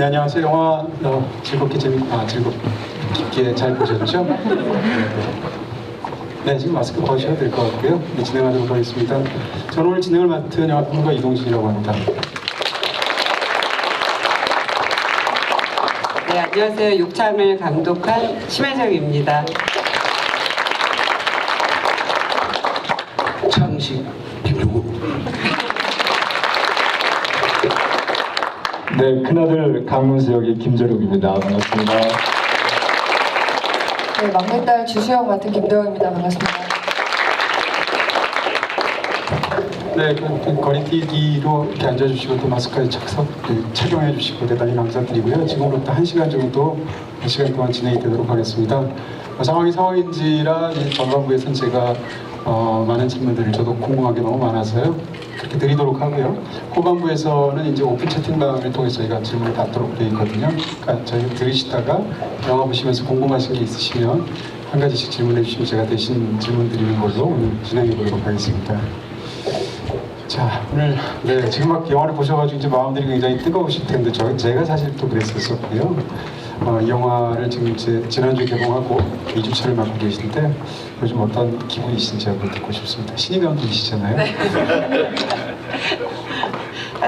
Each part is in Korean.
네, 안녕하세요. 영화 즐겁게 깊게 잘 보셨죠? 네, 지금 마스크 벗으셔도 될 것 같고요. 네, 진행하도록 하겠습니다. 저는 오늘 진행을 맡은 영화평론가 이동진이라고 합니다. 네, 안녕하세요. 육창을 감독한 심혜정입니다. 창식 김종국. 네, 큰아들 강문수 역의 김재록입니다. 반갑습니다. 네, 막내딸 주수영 맡은 김도영입니다. 반갑습니다. 네, 거리뛰기로 이렇게 앉아주시고 또 마스크까지 착용해 주시고 대단히 감사드리고요. 지금부터 1시간 정도, 1시간 동안 진행이 되도록 하겠습니다. 상황이 상황인지라 전반부에서는 제가 많은 질문들을 저도 궁금한 게 너무 많아서요. 그렇게 드리도록 하고요. 후반부에서는 이제 오픈 채팅방을 통해서 저희가 질문을 받도록 되어 있거든요. 그러니까 저희 들으시다가 영화 보시면서 궁금하신 게 있으시면 한 가지씩 질문해 주시면 제가 대신 질문 드리는 걸로 오늘 진행해 보도록 하겠습니다. 자, 오늘 지금 막 영화를 보셔가지고 이제 마음들이 굉장히 뜨거우실 텐데 제가 사실 또 그랬었고요. 이 영화를 지금 지난주에 개봉하고 2주차를 맡고 계신데 요즘 어떤 기분이신지 한번 듣고 싶습니다. 신인 감독이시잖아요. 네.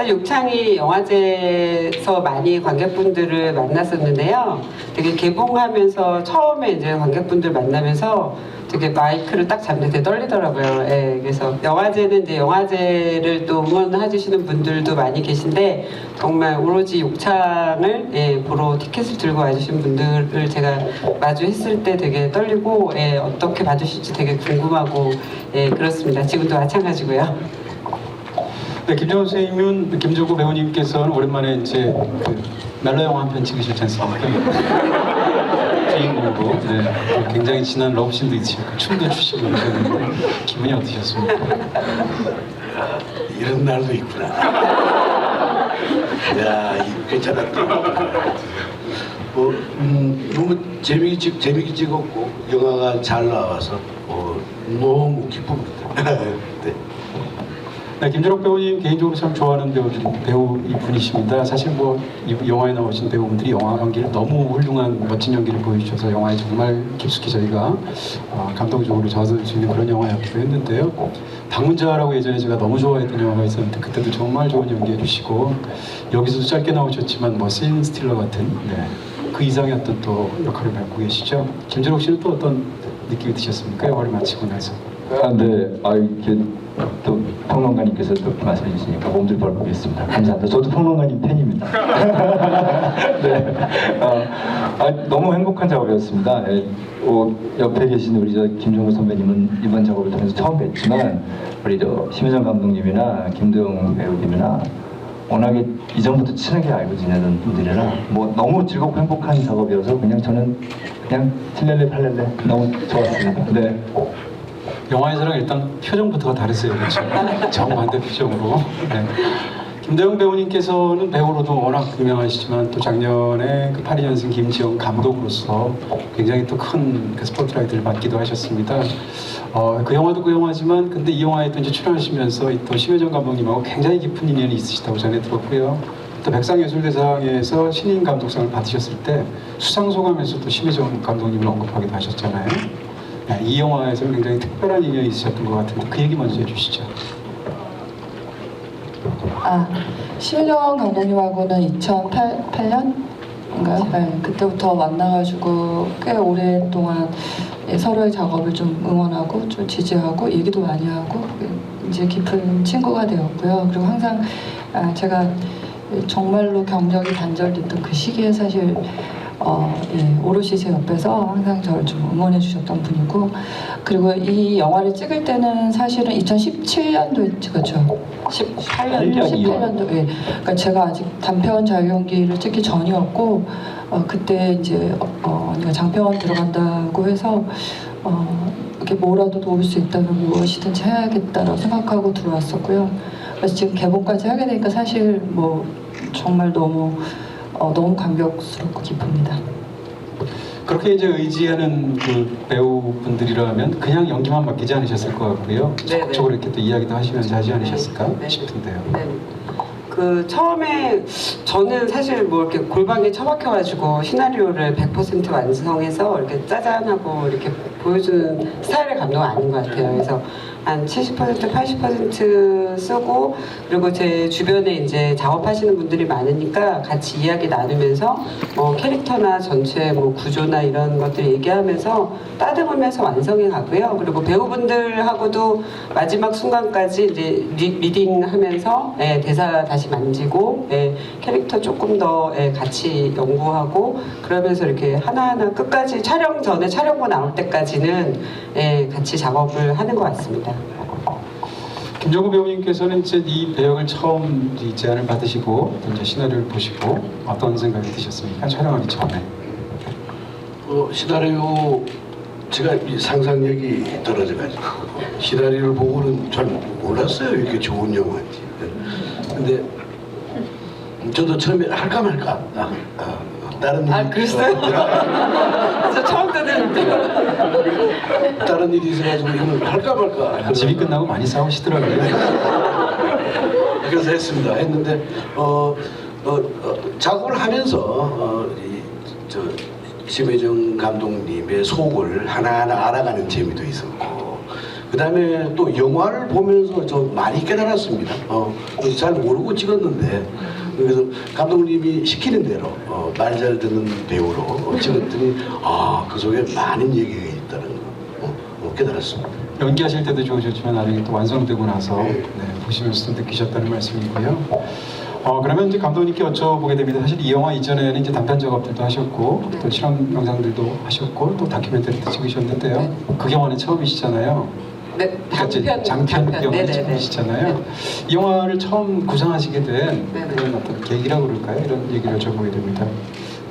육창이 영화제에서 많이 관객분들을 만났었는데요. 되게 개봉하면서 처음에 이제 관객분들 만나면서 되게 마이크를 딱 잡는데 되게 떨리더라고요. 예, 그래서 영화제는 이제 영화제를 또 응원해주시는 분들도 많이 계신데 정말 오로지 욕창을 보러 티켓을 들고 와주신 분들을 제가 마주했을 때 되게 떨리고 어떻게 봐주실지 되게 궁금하고 그렇습니다. 지금도 마찬가지고요. 네, 김정은 선생님은 김종국 배우님께서는 오랜만에 이제 멜로 영화 한 편 찍으셨지 않습니까? 주인공으로 굉장히 진한 러브씬도 있으시고 춤도 추시고 그러셨는데 기분이 어떠셨습니까? 이런 날도 있구나. 야, 괜찮았다. 너무 재미있게 찍었고 영화가 잘 나와서 너무 기쁩니다. 네. 네, 김재록 배우님 개인적으로 참 좋아하는 배우분이십니다. 사실 이 영화에 나오신 배우분들이 영화 연기를 너무 훌륭한 멋진 연기를 보여주셔서 영화에 정말 깊숙이 저희가 감동적으로 젖을 수 있는 그런 영화였기도 했는데요. 방문자라고 예전에 제가 너무 좋아했던 영화가 있었는데 그때도 정말 좋은 연기해 주시고 여기서도 짧게 나오셨지만 신 스틸러 같은 그 이상의 어떤 또 역할을 맡고 계시죠. 김재록 씨는 또 어떤 느낌이 드셨습니까? 영화를 마치고 나서. 네, 이렇게 또 평론가님께서 또 말씀해 주시니까 몸둘 걸 보겠습니다. 감사합니다. 저도 평론가님 팬입니다. 네, 너무 행복한 작업이었습니다. 옆에 계신 우리 김종국 선배님은 이번 작업을 통해서 처음 뵀지만 우리 심혜정 감독님이나 김도영 배우님이나 워낙에 이전부터 친하게 알고 지내던 분들이라 너무 즐겁고 행복한 작업이어서 저는 틸렐레 팔렐레 너무 좋았습니다. 네. 영화에서랑 일단 표정부터가 다르세요, 그렇죠? 정반대 표정으로. 네. 김도영 배우님께서는 배우로도 워낙 유명하시지만 또 작년에 82년생 김지영 감독으로서 굉장히 또 큰 스포트라이트를 받기도 하셨습니다. 그 영화도 그 영화지만 근데 이 영화에 또 이제 출연하시면서 또 심혜정 감독님하고 굉장히 깊은 인연이 있으시다고 전해 들었고요. 또 백상예술대상에서 신인 감독상을 받으셨을 때 수상 소감에서 또 심혜정 감독님을 언급하기도 하셨잖아요. 네, 이 영화에서 굉장히 특별한 인연이 있으셨던 것 같은데 그 얘기 먼저 해주시죠. 심혜정 감독님하고는 2008년인가요? 네, 그때부터 만나가지고 꽤 오랫동안 서로의 작업을 좀 응원하고 좀 지지하고 얘기도 많이 하고 이제 깊은 친구가 되었고요. 그리고 항상 제가 정말로 경력이 단절됐던 그 시기에 사실 오롯이 제 옆에서 항상 저를 좀 응원해 주셨던 분이고 그리고 이 영화를 찍을 때는 사실은 2017년도에 찍었죠. 18년도. 그러니까 제가 아직 단편 자유연기를 찍기 전이었고 그때 이제 언니가 장편 들어간다고 해서 이렇게 뭐라도 도울 수 있다면 무엇이든지 해야겠다라고 생각하고 들어왔었고요. 그래서 지금 개봉까지 하게 되니까 사실 정말 너무 감격스럽고 기쁩니다. 그렇게 이제 의지하는 그 배우분들이라면 그냥 연기만 맡기지 않으셨을 것 같고요. 적극적으로 이렇게 또 이야기도 하시면서 하지 않으셨을까 싶은데요. 네. 그 처음에 저는 사실 뭐 이렇게 골방에 처박혀가지고 시나리오를 100% 완성해서 이렇게 짜잔하고 이렇게 보여주는 스타일의 감독은 아닌 것 같아요. 그래서 한 70%, 80% 쓰고 그리고 제 주변에 이제 작업하시는 분들이 많으니까 같이 이야기 나누면서 뭐 캐릭터나 전체 뭐 구조나 이런 것들 얘기하면서 따듬으면서 완성해 가고요. 그리고 배우분들하고도 마지막 순간까지 이제 리딩하면서 예, 대사 다시 만지고 예, 캐릭터 조금 더 예, 같이 연구하고 그러면서 이렇게 하나하나 끝까지 촬영 전에 촬영고 나올 때까지는 예, 같이 작업을 하는 것 같습니다. 김정구 배우님께서는 이제 이 배역을 처음 이 제안을 받으시고 또 이제 시나리오를 보시고 어떤 생각이 드셨습니까? 촬영하기 전에. 시나리오 제가 이 상상력이 떨어져가지고 시나리오를 보고는 잘 몰랐어요. 이렇게 좋은 영화인지. 근데 저도 처음에 할까 말까. 다른 일이 그랬어요? 저 처음 듣는데. 다른 일이 있어가지고 이걸 할까 말까. 집이 끝나고 많이 싸우시더라고요. 그래서 했습니다. 했는데 작업을 하면서 저 심혜정 감독님의 속을 하나하나 알아가는 재미도 있었고 그 다음에 또 영화를 보면서 저 많이 깨달았습니다. 잘 모르고 찍었는데 그래서 감독님이 시키는 대로 말 잘 듣는 배우로 찍었더니 그 속에 많은 얘기가 있다는 거 깨달았습니다. 연기하실 때도 좋으셨지만 나중에 또 완성되고 나서 보시면서도 느끼셨다는 말씀이고요. 그러면 이제 감독님께 여쭤보게 됩니다. 사실 이 영화 이전에는 이제 단편 작업들도 하셨고 또 실험 영상들도 하셨고 또 다큐멘터리도 찍으셨는데요. 그 영화는 처음이시잖아요. 네, 장편 영화는 처음이시잖아요. 이 영화를 처음 구상하시게 된 네네. 그런 어떤 계기라고 그럴까요? 이런 얘기를 여쭤보게 됩니다.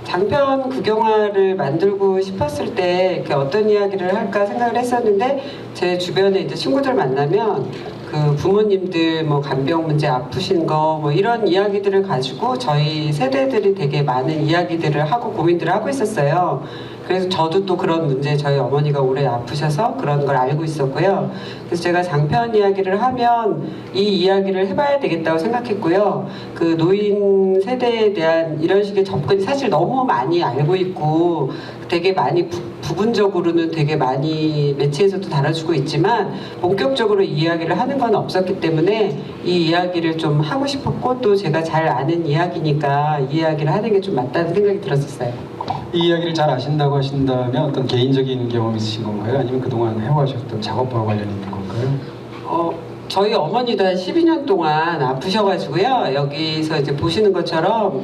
장편 국영화를 만들고 싶었을 때 이렇게 어떤 이야기를 할까 생각을 했었는데 제 주변에 이제 친구들 만나면 그 부모님들 뭐 간병 문제 아프신 거 뭐 이런 이야기들을 가지고 저희 세대들이 되게 많은 이야기들을 하고 고민들을 하고 있었어요. 그래서 저도 또 그런 문제 저희 어머니가 오래 아프셔서 그런 걸 알고 있었고요. 그래서 제가 장편 이야기를 하면 이 이야기를 해봐야 되겠다고 생각했고요. 그 노인 세대에 대한 이런 식의 접근이 사실 너무 많이 알고 있고 되게 많이 부분적으로는 되게 많이 매체에서도 다뤄주고 있지만 본격적으로 이 이야기를 하는 건 없었기 때문에 이 이야기를 좀 하고 싶었고 또 제가 잘 아는 이야기니까 이 이야기를 하는 게 좀 맞다는 생각이 들었었어요. 이 이야기를 잘 아신다고 하신다면 어떤 개인적인 경험이 있으신 건가요? 아니면 그동안 해오셨던 작업과 관련이 있는 건가요? 저희 어머니도 한 12년 동안 아프셔가지고요. 여기서 이제 보시는 것처럼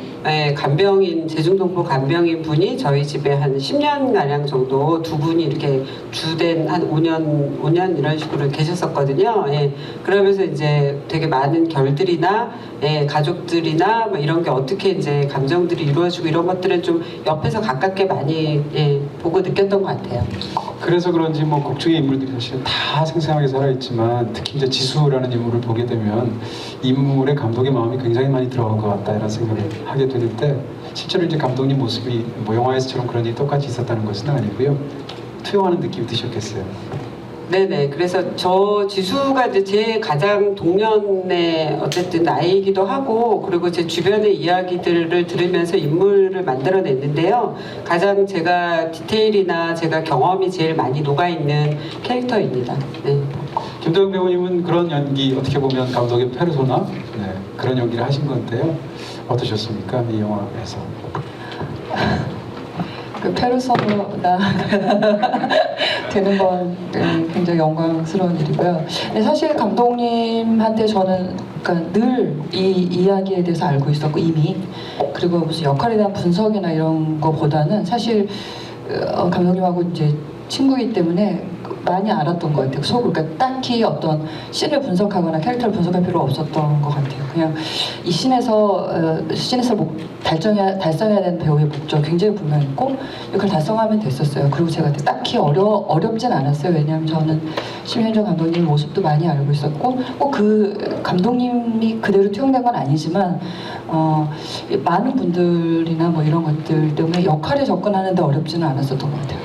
간병인, 제중동포 간병인 분이 저희 집에 한 10년가량 정도 두 분이 이렇게 주된 한 5년 이런 식으로 계셨었거든요. 그러면서 이제 되게 많은 결들이나 가족들이나 뭐 이런 게 어떻게 이제 감정들이 이루어지고 이런 것들은 좀 옆에서 가깝게 많이 보고 느꼈던 것 같아요. 그래서 그런지 뭐 곡 중의 인물들이 사실 다 생생하게 살아있지만 특히 이제 지수라는 인물을 보게 되면 인물의 감독의 마음이 굉장히 많이 들어간 것 같다 이런 생각을 하게 되는데 실제로 이제 감독님 모습이 뭐 영화에서처럼 그런 일이 똑같이 있었다는 것은 아니고요. 투영하는 느낌이 드셨겠어요. 네네. 그래서 저 지수가 이제 제 가장 동년의 어쨌든 나이이기도 하고 그리고 제 주변의 이야기들을 들으면서 인물을 만들어냈는데요. 가장 제가 디테일이나 제가 경험이 제일 많이 녹아있는 캐릭터입니다. 네. 김도영 배우님은 그런 연기 어떻게 보면 감독의 페르소나 그런 연기를 하신 건데요. 어떠셨습니까? 이 영화에서. 그 페르소나 되는 건 굉장히 영광스러운 일이고요. 근데 사실 감독님한테 저는 그러니까 늘 이 이야기에 대해서 알고 있었고 이미 그리고 무슨 역할에 대한 분석이나 이런 거보다는 사실 감독님하고 이제 친구이기 때문에 많이 알았던 것 같아요. 속을 그러니까 딱히 어떤 씬을 분석하거나 캐릭터를 분석할 필요 없었던 것 같아요. 그냥 이 씬에서 달성해야 되는 배우의 목적 굉장히 분명했고 이걸 달성하면 됐었어요. 그리고 제가 딱히 어렵진 않았어요. 왜냐하면 저는 심혜정 감독님 모습도 많이 알고 있었고 꼭 그 감독님이 그대로 투영된 건 아니지만 많은 분들이나 뭐 이런 것들 때문에 역할에 접근하는데 어렵지는 않았었던 것 같아요.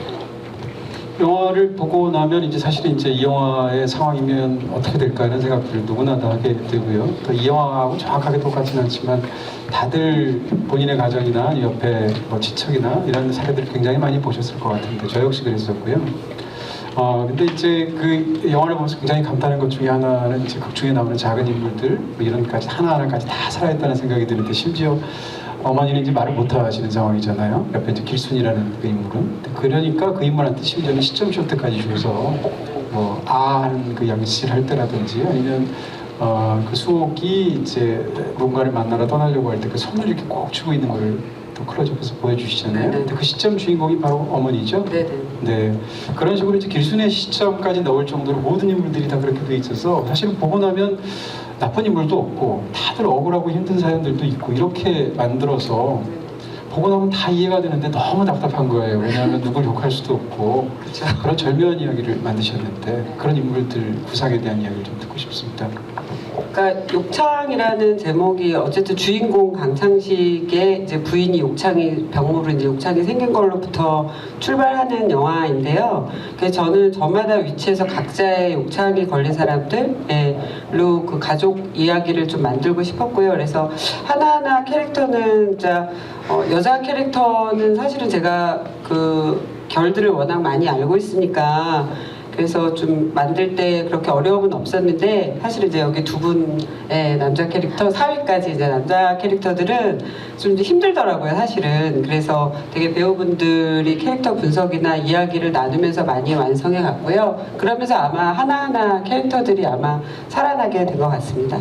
영화를 보고 나면 이제 사실은 이제 이 영화의 상황이면 어떻게 될까 하는 생각들을 누구나 다 하게 되고요. 또 이 영화하고 정확하게 똑같지는 않지만 다들 본인의 가정이나 옆에 뭐 친척이나 이런 사례들을 굉장히 많이 보셨을 것 같은데 저 역시 그랬었고요. 근데 이제 그 영화를 보면서 굉장히 감탄한 것 중에 하나는 이제 극 중에 나오는 작은 인물들 뭐 이런까지 하나하나까지 다 살아있다는 생각이 드는데 심지어 어머니는 이제 말을 못 하시는 상황이잖아요. 옆에 이제 길순이라는 그 인물은. 그러니까 그 인물한테 심지어는 시점 쇼트까지 줘서 뭐 하는 그 양치를 할 때라든지 아니면 그 수옥이 이제 뭔가를 만나러 떠나려고 할 때 그 손을 이렇게 꼭 쥐고 있는 거를 또 클로즈업해서 보여주시잖아요. 네네. 근데 그 시점 주인공이 바로 어머니죠. 네네. 네, 그런 식으로 이제 길순의 시점까지 넣을 정도로 모든 인물들이 다 그렇게 돼 있어서 사실은 보고 나면 나쁜 인물도 없고 다들 억울하고 힘든 사연들도 있고 이렇게 만들어서 보고 나면 다 이해가 되는데 너무 답답한 거예요. 왜냐하면 누굴 욕할 수도 없고 그런 절묘한 이야기를 만드셨는데 그런 인물들 구상에 대한 이야기를 좀 듣고 싶습니다. 그러니까 욕창이라는 제목이 어쨌든 주인공 강창식의 이제 부인이 욕창이 병으로 이제 욕창이 생긴 걸로부터 출발하는 영화인데요. 그래서 저는 저마다 위치에서 각자의 욕창이 걸린 사람들로 그 가족 이야기를 좀 만들고 싶었고요. 그래서 하나하나 캐릭터는 진짜 여자 캐릭터는 사실은 제가 그 결들을 워낙 많이 알고 있으니까. 그래서 좀 만들 때 그렇게 어려움은 없었는데 사실 이제 여기 두 분의 남자 캐릭터 4위까지 이제 남자 캐릭터들은 좀 힘들더라고요 사실은. 그래서 되게 배우분들이 캐릭터 분석이나 이야기를 나누면서 많이 완성해 갔고요. 그러면서 아마 하나하나 캐릭터들이 아마 살아나게 된 것 같습니다.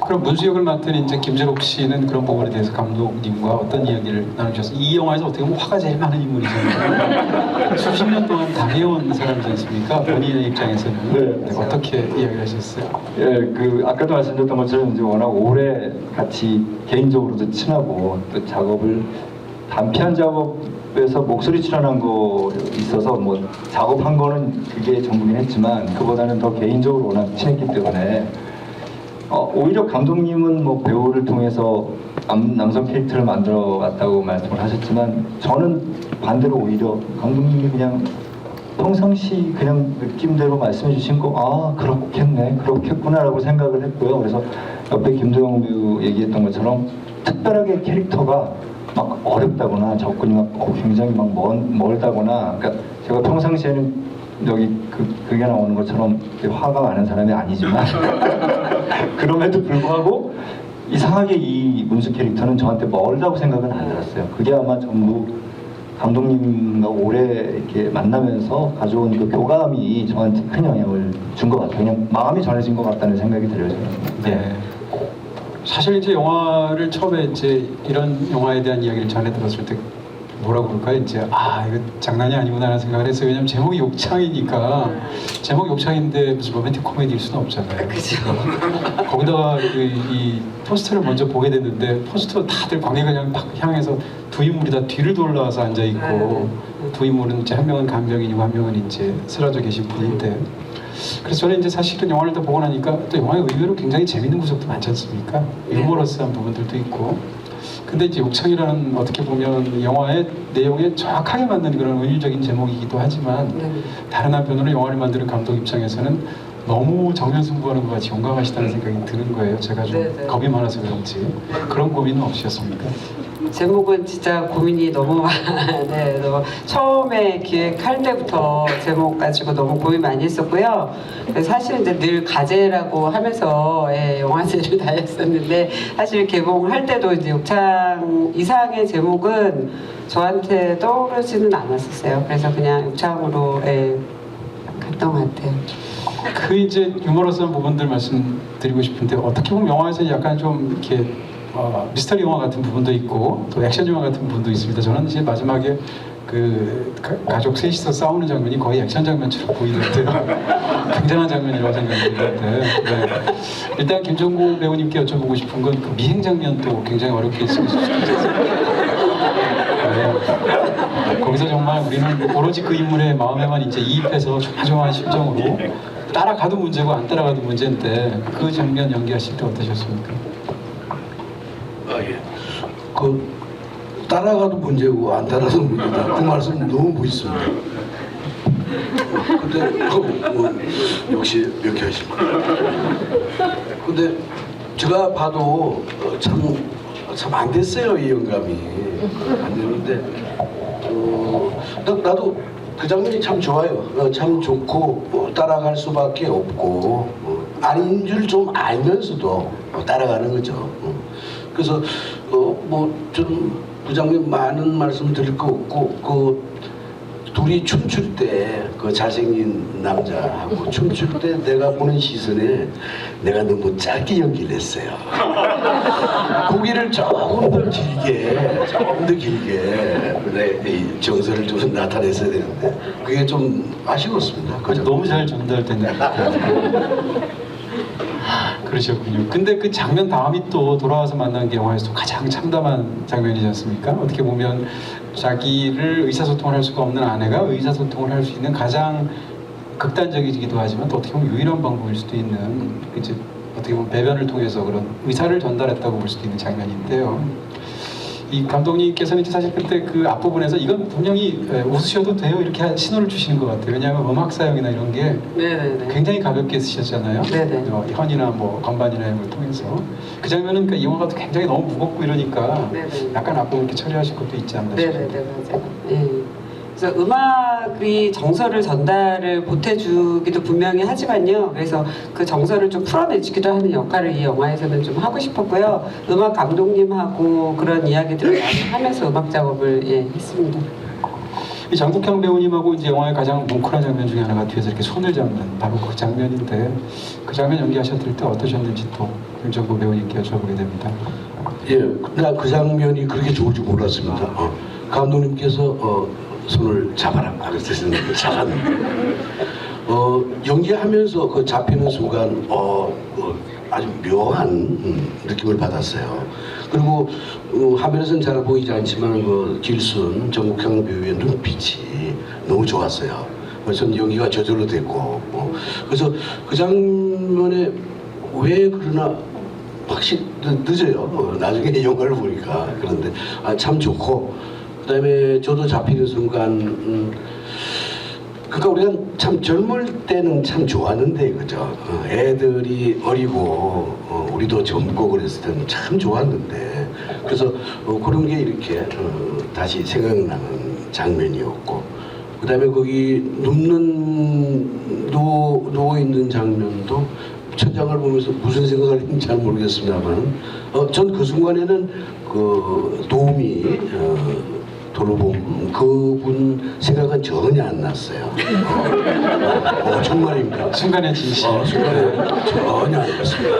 그럼 문수 역을 맡은 이제 김재록 씨는 그런 부분에 대해서 감독님과 어떤 이야기를 나누셨어요? 이 영화에서 어떻게 보면 화가 제일 많은 인물이잖아요. 수십 년 동안 당해온 사람이지 않습니까? 본인의 입장에서는 네. 어떻게 이야기를 하셨어요? 예, 그 아까도 말씀드렸던 것처럼 이제 워낙 오래 같이 개인적으로도 친하고 또 작업을 단편 작업에서 목소리 출연한 거 있어서 뭐 작업한 거는 그게 전부긴 했지만 그보다는 더 개인적으로 워낙 친했기 때문에 오히려 감독님은 뭐 배우를 통해서 남성 캐릭터를 만들어 왔다고 말씀을 하셨지만 저는 반대로 오히려 감독님이 그냥 평상시 그냥 느낌대로 말씀해 주신 거 그렇겠구나라고 생각을 했고요. 그래서 옆에 김도영 배우 얘기했던 것처럼 특별하게 캐릭터가 막 어렵다거나 접근이 막 굉장히 막 멀다거나 그러니까 제가 평상시에는 여기 그게 나오는 것처럼 화가 많은 사람이 아니지만 그럼에도 불구하고 이상하게 이 문수 캐릭터는 저한테 멀다고 생각은 안 들었어요. 그게 아마 전부 감독님과 오래 이렇게 만나면서 가져온 그 교감이 저한테 큰 영향을 준 것 같아요. 그냥 마음이 전해진 것 같다는 생각이 들어요. 저는. 네. 사실 이제 영화를 처음에 이제 이런 영화에 대한 이야기를 전해 들었을 때 뭐라고 그럴까요? 이제 이거 장난이 아니구나 하는 생각을 했어요. 왜냐면 제목이 욕창이니까 제목이 욕창인데 무슨 로맨틱 코미디일 수는 없잖아요. 그죠. 거기다가 이 포스터를 먼저 보게 됐는데 포스터 다들 관객을 향해서 두 인물이 다 뒤를 돌아서 앉아 있고 두 인물은 이제 한 명은 간병인이고 한 명은 이제 쓰러져 계신 분인데 그래서 저는 이제 사실은 영화를 다 보고 나니까 또 영화에 의외로 굉장히 재밌는 구석도 많지 않습니까? 유머러스한 부분들도 있고 근데 이제 욕창이라는 어떻게 보면 영화의 내용에 정확하게 맞는 그런 은유적인 제목이기도 하지만 다른 한편으로 영화를 만드는 감독 입장에서는 너무 정면승부하는 것 같이 용감하시다는 생각이 드는 거예요. 제가 좀 겁이 많아서 그런지 그런 고민은 없으셨습니까? 제목은 진짜 고민이 너무 많아요. 너무 처음에 기획할 때부터 제목 가지고 너무 고민 많이 했었고요. 사실 이제 늘 가제라고 하면서 영화제를 다녔었는데 사실 개봉할 때도 이제 욕창 이상의 제목은 저한테 떠오르지는 않았었어요. 그래서 그냥 욕창으로 갔던 것 같아요. 그 이제 유머러스한 부분들 말씀드리고 싶은데 어떻게 보면 영화에서 약간 좀 이렇게 미스터리 영화 같은 부분도 있고 또 액션 영화 같은 부분도 있습니다. 저는 이제 마지막에 그 가족 셋이서 싸우는 장면이 거의 액션 장면처럼 보이는데 굉장한 장면이라고 생각이 드는데 일단 김정구 배우님께 여쭤보고 싶은 건 그 미행 장면도 굉장히 어렵게 쓰고 거기서 정말 우리는 오로지 그 인물의 마음에만 이제 이입해서 조마조마한 심정으로 따라가도 문제고 안 따라가도 문제인데 그 장면 연기하실 때 어떠셨습니까? 예. 그 따라가도 문제고 안 따라도 문제다. 그 말씀 너무 멋있습니다. 근데 역시 명쾌하십니다. 근데 제가 봐도 참 안 됐어요, 이 영감이. 안 됐는데 나도 그 장면이 참 좋아요. 참 좋고 따라갈 수밖에 없고 아닌 줄 좀 알면서도 따라가는 거죠. 그래서 뭐 좀 그 장면 많은 말씀 드릴 거 없고 둘이 춤출 때 그 잘생긴 남자하고 춤출 때 내가 보는 시선에 내가 너무 짧게 연기를 했어요. 고기를 조금 더 길게 이 정서를 좀 나타냈어야 되는데 그게 좀 아쉬웠습니다. 그죠? 너무 잘 전달됐네요. 그러셨군요. 근데 그 장면 다음이 또 돌아와서 만난 게 영화에서 가장 참담한 장면이지 않습니까? 어떻게 보면 자기를 의사소통을 할 수가 없는 아내가 의사소통을 할 수 있는 가장 극단적이기도 하지만 또 어떻게 보면 유일한 방법일 수도 있는 이제 어떻게 보면 배변을 통해서 그런 의사를 전달했다고 볼 수도 있는 장면인데요. 이 감독님께서는 이제 사실 그때 그 앞부분에서 이건 분명히 웃으셔도 돼요 이렇게 신호를 주시는 것 같아요. 왜냐하면 음악 사용이나 이런 게 네네네. 굉장히 가볍게 쓰셨잖아요. 네네. 현이나 뭐 건반이나 이런 걸 통해서 그 장면은 그 영화가 굉장히 너무 무겁고 이러니까 네네. 약간 앞부분 이렇게 처리하실 것도 있지 않나 싶어요. 네네네 맞아요. 예. 그래서 음악이 정서를 전달을 보태주기도 분명히 하지만요. 그래서 그 정서를 좀 풀어내주기도 하는 역할을 이 영화에서는 좀 하고 싶었고요. 음악 감독님하고 그런 이야기들을 많이 하면서 음악 작업을 했습니다. 이 장국향 배우님하고 이제 영화의 가장 뭉클한 장면 중에 하나가 뒤에서 이렇게 손을 잡는 바로 그 장면인데 그 장면 연기하셨을 때 어떠셨는지 또 김정구 배우님께 여쭤보게 됩니다. 예, 나 그 장면이 그렇게 좋을 줄 몰랐습니다. 감독님께서 손을 잡아라 그랬었는데 잡았는데 연기하면서 그 잡히는 순간 아주 묘한 느낌을 받았어요. 그리고 화면에서는 잘 보이지 않지만 그 길순 정국향 배우의 눈빛이 너무 좋았어요. 그래서 연기가 저절로 됐고 그래서 그 장면에 왜 그러나 확실히 늦어요. 나중에 영화를 보니까. 그런데 참 좋고 그다음에 저도 잡히는 순간 그러니까 우리가 참 젊을 때는 참 좋았는데 그죠? 애들이 어리고 우리도 젊고 그랬을 때는 참 좋았는데 그래서 그런 게 이렇게 다시 생각나는 장면이었고 그다음에 거기 누워 있는 장면도 천장을 보면서 무슨 생각을 했는지 잘 모르겠습니다만 전 그 순간에는 그 도움이 돌봄 그분 생각은 전혀 안 났어요. 정말입니다. 순간의 진실. 순간에 전혀 안 났습니다.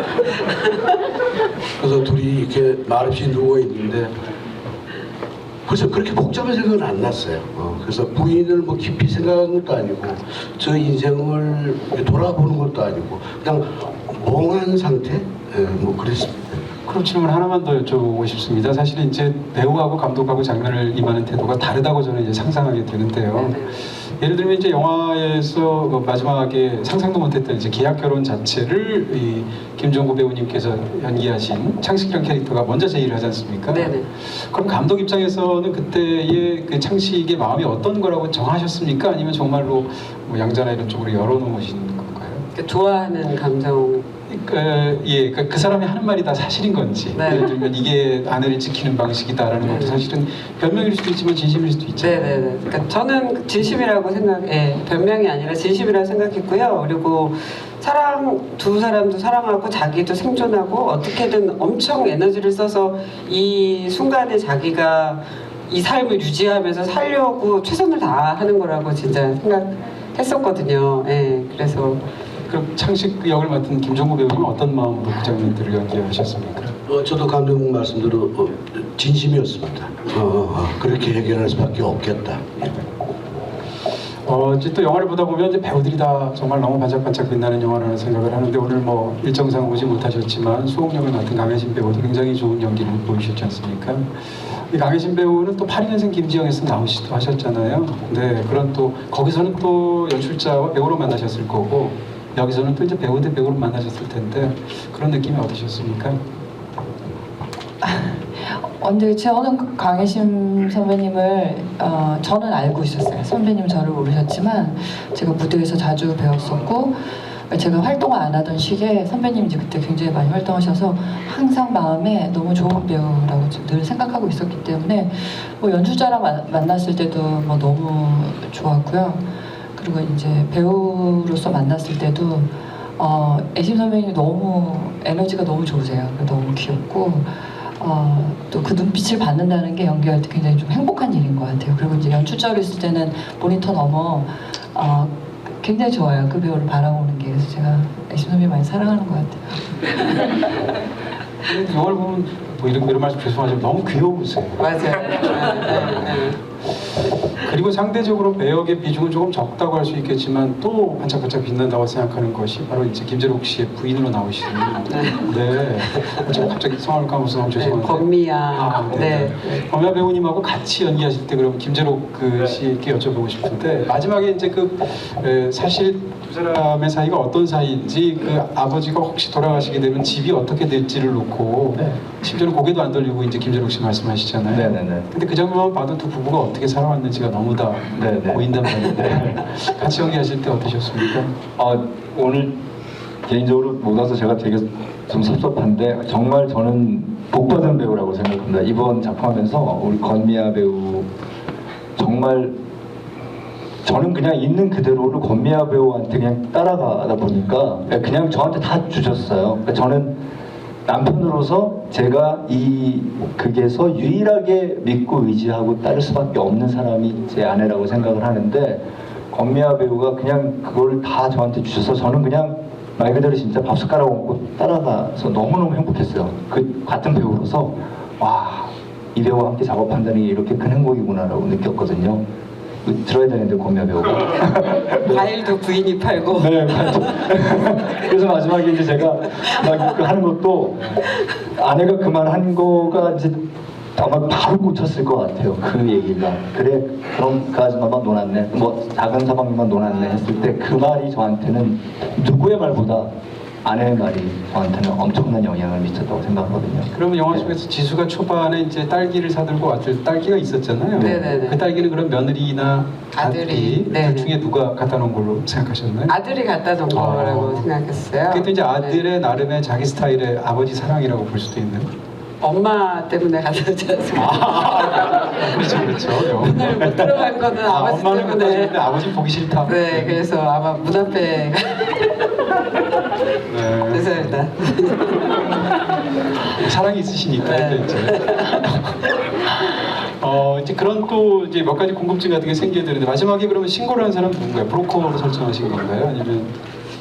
그래서 둘이 이렇게 말없이 누워 있는데 그래서 그렇게 복잡한 생각은 안 났어요. 그래서 부인을 뭐 깊이 생각한 것도 아니고 저 인생을 돌아보는 것도 아니고 그냥 멍한 상태? 뭐 그랬습니다. 그럼 질문 하나만 더 여쭤보고 싶습니다. 사실 이제 배우하고 감독하고 장면을 임하는 태도가 다르다고 저는 이제 상상하게 되는데요. 예를 들면 이제 영화에서 마지막에 상상도 못했던 이제 계약 결혼 자체를 이 김정구 배우님께서 연기하신 창식이라는 캐릭터가 먼저 제의를 하지 않습니까? 네네. 그럼 감독 입장에서는 그때의 그 창식의 마음이 어떤 거라고 정하셨습니까? 아니면 정말로 뭐 양자나 이런 쪽으로 열어놓으신 건가요? 그러니까 좋아하는 감정. 그 사람이 하는 말이 다 사실인 건지 네. 예를 들면 이게 아내를 지키는 방식이다라는 것도 사실은 변명일 수도 있지만 진심일 수도 있잖아요. 네네네. 그러니까 저는 진심이라고 변명이 아니라 진심이라고 생각했고요. 그리고 두 사람도 사랑하고 자기도 생존하고 어떻게든 엄청 에너지를 써서 이 순간에 자기가 이 삶을 유지하면서 살려고 최선을 다하는 거라고 진짜 생각했었거든요. 그래서 그럼 창식 역을 맡은 김정구 배우님은 어떤 마음으로 그 장면들을 연기하셨습니까? 저도 감독님 말씀대로 진심이었습니다. 그렇게 해결할 수밖에 없겠다. 이제 또 영화를 보다 보면 이제 배우들이 다 정말 너무 반짝반짝 빛나는 영화라는 생각을 하는데 오늘 뭐 일정상 오지 못하셨지만 수홍 역을 맡은 강혜신 배우도 굉장히 좋은 연기를 보이셨지 않습니까? 이 강혜신 배우는 또 82년생 김지영에서 나오시기도 하셨잖아요. 네, 그런 또 거기서는 또 연출자와 배우로 만나셨을 거고 여기서는 또 이제 배우 대 배우로 만나셨을 텐데 그런 느낌이 어떠셨습니까? 근데 저는 강혜심 선배님을 저는 알고 있었어요. 선배님 저를 모르셨지만 제가 무대에서 자주 배웠었고 제가 활동을 안 하던 시기에 선배님이 이제 그때 굉장히 많이 활동하셔서 항상 마음에 너무 좋은 배우라고 늘 생각하고 있었기 때문에 뭐 연출자랑 만났을 때도 뭐 너무 좋았고요. 그리고 이제 배우로서 만났을 때도 애심 선배님이 너무 에너지가 너무 좋으세요. 너무 귀엽고 또 그 눈빛을 받는다는 게 연기할 때 굉장히 좀 행복한 일인 것 같아요. 그리고 이제 연출자로 있을 때는 모니터 넘어 굉장히 좋아요. 그 배우를 바라보는 게. 그래서 제가 애심 선배님 많이 사랑하는 것 같아요. 영화를 보면 뭐 이런 말씀 죄송하지만 너무 귀여우세요. 맞아요. 그리고 상대적으로 배역의 비중은 조금 적다고 할 수 있겠지만 또 반짝반짝 빛난다고 생각하는 것이 바로 이제 김재록 씨의 부인으로 나오시는 네. 제가 갑자기 성함을 까먹어서 너무 죄송한데 권미아. 네. 권미아 배우님하고 같이 연기하실 때 그럼 김재록 씨께 여쭤보고 싶은데 마지막에 이제 사실 두 사람의 사이가 어떤 사이인지 그 아버지가 혹시 돌아가시게 되면 집이 어떻게 될지를 놓고 심지어는 고개도 안 돌리고 이제 김재록 씨 말씀하시잖아요. 네네네. 근데 그 장면만 봐도 두 부부가 어떻게 살아왔는지가 너무 다 네네. 보인단 말인데 같이 연기하실 때 어떠셨습니까? 오늘 개인적으로 못 와서 제가 되게 좀 섭섭한데 정말 저는 복받은 배우라고 생각합니다. 이번 작품하면서 우리 권미아 배우 정말 저는 그냥 있는 그대로를 권미아 배우한테 그냥 따라가다 보니까 그냥 저한테 다 주셨어요. 그러니까 저는 남편으로서 제가 이 극에서 유일하게 믿고 의지하고 따를 수밖에 없는 사람이 제 아내라고 생각을 하는데 권미아 배우가 그냥 그걸 다 저한테 주셔서 저는 그냥 말 그대로 진짜 밥 숟가락 얹고 따라가서 너무너무 행복했어요. 그 같은 배우로서 와, 이 배우와 함께 작업한다는 게 이렇게 큰 행복이구나라고 느꼈거든요. 들어야 되는데 권미아 배우가 과일도 부인이 팔고. 네, 그래서 마지막에 이제 제가 막 하는 것도 아내가 그 말 한 거가 이제 아마 바로 꽂혔을 것 같아요. 그 얘기가. 그래, 그럼 그 아줌마만 논았네. 뭐 작은 사방만 논았네 했을 때 그 말이 저한테는 누구의 말보다 아내의 말이 저한테는 엄청난 영향을 미쳤다고 생각하거든요. 그러면 영화 속에서 지수가 초반에 이제 딸기를 사들고 왔을 딸기가 있었잖아요. 네네네. 그 딸기는 그럼 며느리나 아들이 네네. 둘 중에 누가 갖다 놓은 걸로 생각하셨나요? 아들이 갖다 놓은 거라고 생각했어요. 그게 또 이제 아들의 네. 나름의 자기 스타일의 아버지 사랑이라고 볼 수도 있는. 엄마 때문에 갖다 놓지 않습니까? 그렇죠. 문을 못 들어간 거는 아버지 엄마는 못 때문에. 봤는데 아버지 보기 싫다. 네, 그래서 아마 문 앞에 네. 죄송합니다. 사랑이 있으시니까 네. 이제. 이제 그런 또 이제 몇 가지 궁금증 같은 게 생겨야 되는데 마지막에 그러면 신고를 한 사람은 누군가요? 브로커로 설정하신 건가요? 아니면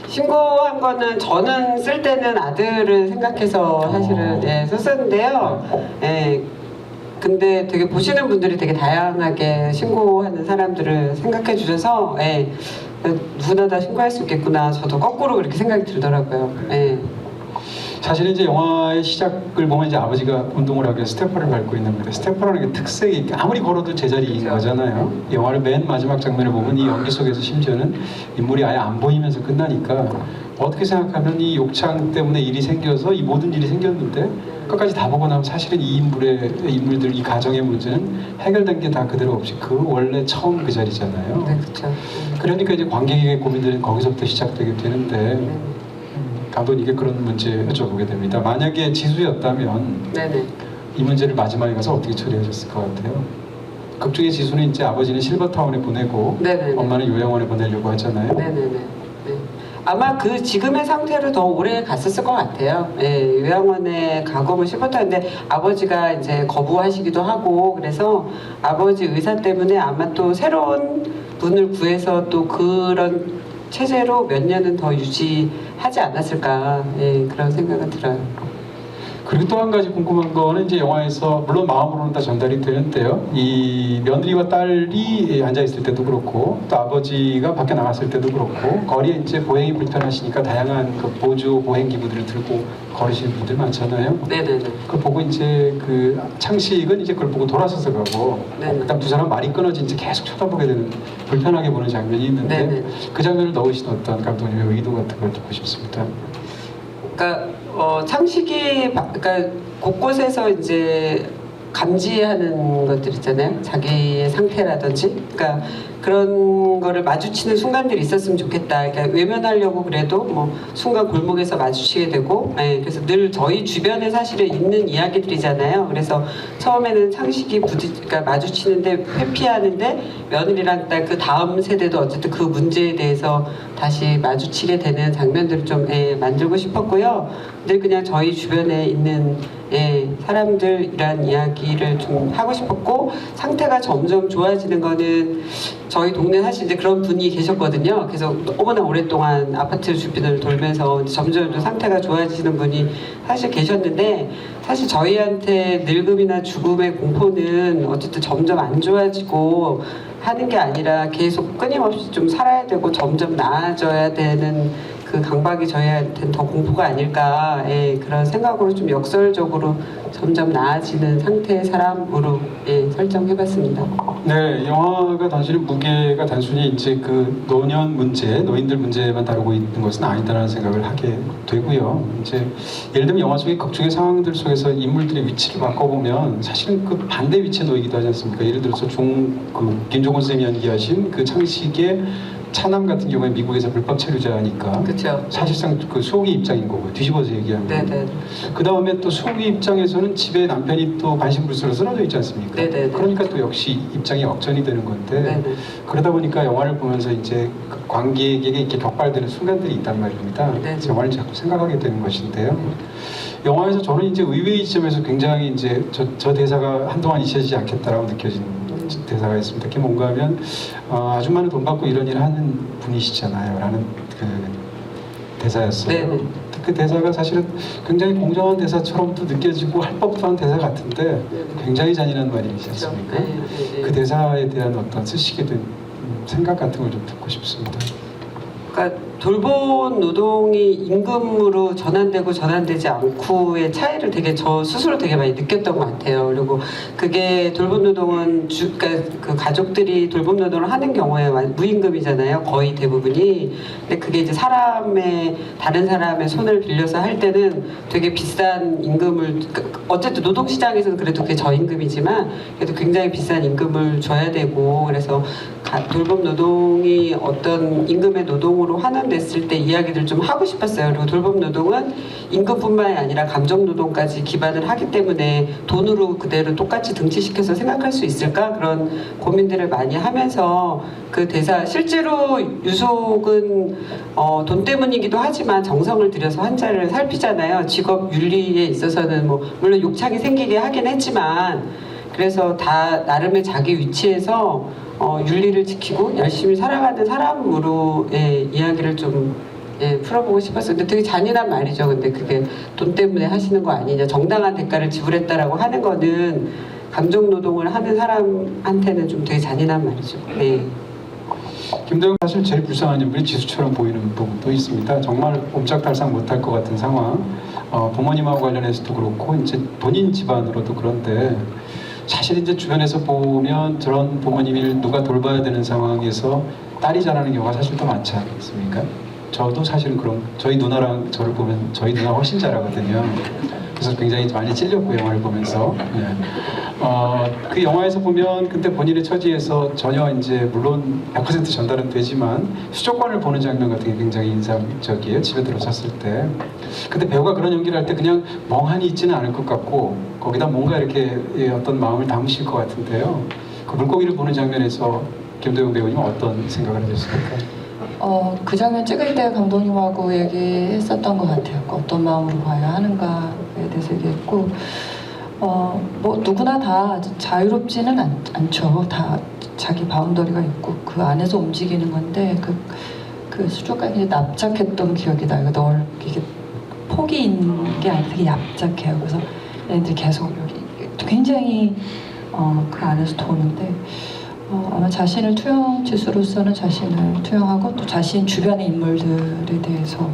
신고한 거는 저는 쓸 때는 아들을 생각해서 사실은 썼었는데요. 예. 근데 되게 보시는 분들이 되게 다양하게 신고하는 사람들을 생각해 주셔서 누구나 다 신고할 수 있겠구나. 저도 거꾸로 그렇게 생각이 들더라고요. 예. 사실은 이제 영화의 시작을 보면 이제 아버지가 운동을 하기 위해서 스태퍼를 밟고 있는 건데 스태퍼라는 게 특색이 있게 아무리 걸어도 제자리인 그렇죠. 거잖아요. 영화를 맨 마지막 장면을 보면 이 연기 속에서 심지어는 인물이 아예 안 보이면서 끝나니까 어떻게 생각하면 이 욕창 때문에 일이 생겨서 이 모든 일이 생겼는데 끝까지 다 보고 나면 사실은 이 인물들 이 가정의 문제는 해결된 게 다 그대로 없이 그 원래 처음 그 자리잖아요. 네, 그렇죠. 그러니까 이제 관객의 고민들은 거기서부터 시작되게 되는데 감독님께 그런 문제 여쭤보게 됩니다. 만약에 지수였다면 네네. 이 문제를 마지막에 가서 어떻게 처리하셨을 것 같아요? 극 중에 지수는 이제 아버지는 실버타운에 보내고 네네네. 엄마는 요양원에 보내려고 하잖아요. 네네네. 네. 아마 그 지금의 상태로 더 오래 갔었을 것 같아요. 예, 요양원에 가고 뭐 싶었다는데 아버지가 이제 거부하시기도 하고 그래서 아버지 의사 때문에 아마 또 새로운 분을 구해서 또 그런 체제로 몇 년은 더 유지하지 않았을까 그런 생각은 들어요. 그리고 또 한 가지 궁금한 거는 이제 영화에서 물론 마음으로는 다 전달이 되는데요. 이 며느리와 딸이 앉아 있을 때도 그렇고 또 아버지가 밖에 나갔을 때도 그렇고 거리에 이제 보행이 불편하시니까 다양한 그 보조 보행 기구들을 들고 걸으시는 분들 많잖아요. 네네네. 그걸 보고 이제 그 창식은 이제 그걸 보고 돌아서서 가고 네네. 그다음 두 사람 말이 끊어진 이제 계속 쳐다보게 되는 불편하게 보는 장면이 있는데 네네. 그 장면을 넣으신 어떤 감독님의 의도 같은 걸 듣고 싶습니다. 그러니까 창식이 그러니까 곳곳에서 이제 감지하는 것들 있잖아요. 자기의 상태라든지, 그러니까 그런 거를 마주치는 순간들이 있었으면 좋겠다. 그러니까 외면하려고 그래도 뭐 순간 골목에서 마주치게 되고, 예, 그래서 늘 저희 주변에 사실은 있는 이야기들이잖아요. 그래서 처음에는 창식이 그러니까 마주치는데 회피하는데 며느리랑 딸 그 다음 세대도 어쨌든 그 문제에 대해서 다시 마주치게 되는 장면들을 좀 만들고 싶었고요. 늘 그냥 저희 주변에 있는 사람들이란 이야기를 좀 하고 싶었고, 상태가 점점 좋아지는 거는 저희 동네 사실 이제 그런 분이 계셨거든요. 그래서 너무나 오랫동안 아파트 주변을 돌면서 점점 좀 상태가 좋아지는 분이 사실 계셨는데, 사실 저희한테 늙음이나 죽음의 공포는 어쨌든 점점 안 좋아지고 하는 게 아니라 계속 끊임없이 좀 살아야 되고 점점 나아져야 되는 그 강박이 저희한테는 더 공포가 아닐까, 그런 생각으로 좀 역설적으로 점점 나아지는 상태의 사람으로 설정해봤습니다. 네, 영화가 무게가 단순히 이제 그 노년 문제, 노인들 문제만 다루고 있는 것은 아니다라는 생각을 하게 되고요. 이제 예를 들면 영화 속의 극중의 상황들 속에서 인물들의 위치를 바꿔보면 사실은 그 반대 위치에 놓이기도 하지 않습니까? 예를 들어서 김종건 선생님이 연기하신 그 창식의 차남 같은 경우에 미국에서 불법 체류자니까 그렇죠. 사실상 그 수옥이 입장인 거고요. 뒤집어서 얘기하면. 네네. 그 다음에 또 수옥이 입장에서는 집에 남편이 또 반신불수로 쓰러져 있지 않습니까? 네네네. 그러니까 또 역시 입장이 역전이 되는 건데, 네네. 그러다 보니까 영화를 보면서 이제 그 관객에게 이렇게 격발되는 순간들이 있단 말입니다. 네네. 영화를 자꾸 생각하게 되는 것인데요. 영화에서 저는 이제 의외의 지점에서 굉장히 이제 저 대사가 한동안 잊혀지지 않겠다라고 느껴진 대사가 있습니다. 그게 뭔가 하면 아줌마는 돈 받고 이런 일을 하는 분이시잖아요 라는 그 대사였어요. 네네. 그 대사가 사실은 굉장히 공정한 대사처럼도 느껴지고 할 법도 한 대사 같은데 굉장히 잔인한 말이지 않습니까? 그 대사에 대한 어떤 쓰시게 된 생각 같은 걸 좀 듣고 싶습니다. 그러니까 돌봄 노동이 임금으로 전환되지 않고의 차이를 되게 저 스스로 되게 많이 느꼈던 것 같아요. 그리고 그게 돌봄 노동은 그러니까 그 가족들이 돌봄 노동을 하는 경우에 무임금이잖아요. 거의 대부분이. 근데 그게 이제 다른 사람의 손을 빌려서 할 때는 되게 비싼 임금을, 어쨌든 노동시장에서는 그래도 그게 저임금이지만 그래도 굉장히 비싼 임금을 줘야 되고, 그래서 돌봄 노동이 어떤 임금의 노동으로 환원됐을 때 이야기를 좀 하고 싶었어요. 그리고 돌봄 노동은 임금뿐만이 아니라 감정 노동까지 기반을 하기 때문에 돈으로 그대로 똑같이 등치시켜서 생각할 수 있을까? 그런 고민들을 많이 하면서 그 대사, 실제로 유속은 돈 때문이기도 하지만 정성을 들여서 환자를 살피잖아요. 직업 윤리에 있어서는 뭐 물론 욕창이 생기게 하긴 했지만, 그래서 다 나름의 자기 위치에서 윤리를 지키고 열심히 살아가는 사람으로 이야기를 좀 풀어보고 싶었어요. 근데 되게 잔인한 말이죠. 근데 그게 돈 때문에 하시는 거 아니냐, 정당한 대가를 지불했다라고 하는 거는 감정 노동을 하는 사람한테는 좀 되게 잔인한 말이죠. 김도영 사실 제일 불쌍한 인물이 지수처럼 보이는 부분도 있습니다. 정말 옴짝달싹 못할 것 같은 상황. 부모님하고 관련해서도 그렇고 이제 본인 집안으로도 그런데, 사실 이제 주변에서 보면 저런 부모님을 누가 돌봐야 되는 상황에서 딸이 자라는 경우가 사실 더 많지 않습니까? 저도 사실은 그런, 저희 누나랑 저를 보면 저희 누나 훨씬 잘하거든요. 그래서 굉장히 많이 찔렸고 영화를 보면서. 그 영화에서 보면 그때 본인의 처지에서 전혀 이제 물론 100% 전달은 되지만 수족관을 보는 장면 같은 게 굉장히 인상적이에요. 집에 들어섰을 때. 근데 배우가 그런 연기를 할 때 그냥 멍하니 있지는 않을 것 같고 거기다 뭔가 이렇게 어떤 마음을 담으실 것 같은데요. 그 물고기를 보는 장면에서 김도영 배우님은 어떤 생각을 하셨습니까? 그 장면 찍을 때 감독님하고 얘기했었던 것 같아요. 어떤 마음으로 봐야 하는가에 대해서 얘기했고, 뭐 누구나 다 자유롭지는 않죠. 다 자기 바운더리가 있고 그 안에서 움직이는 건데 그 수족관이 납작했던 기억이 나요. 이게 폭이 있는 게 아니라 되게 납작해요. 그래서 얘네들이 계속 여기 굉장히 그 안에서 도는데, 아마 자신을 투영지수로서는 자신을 투영하고 또 자신 주변의 인물들에 대해서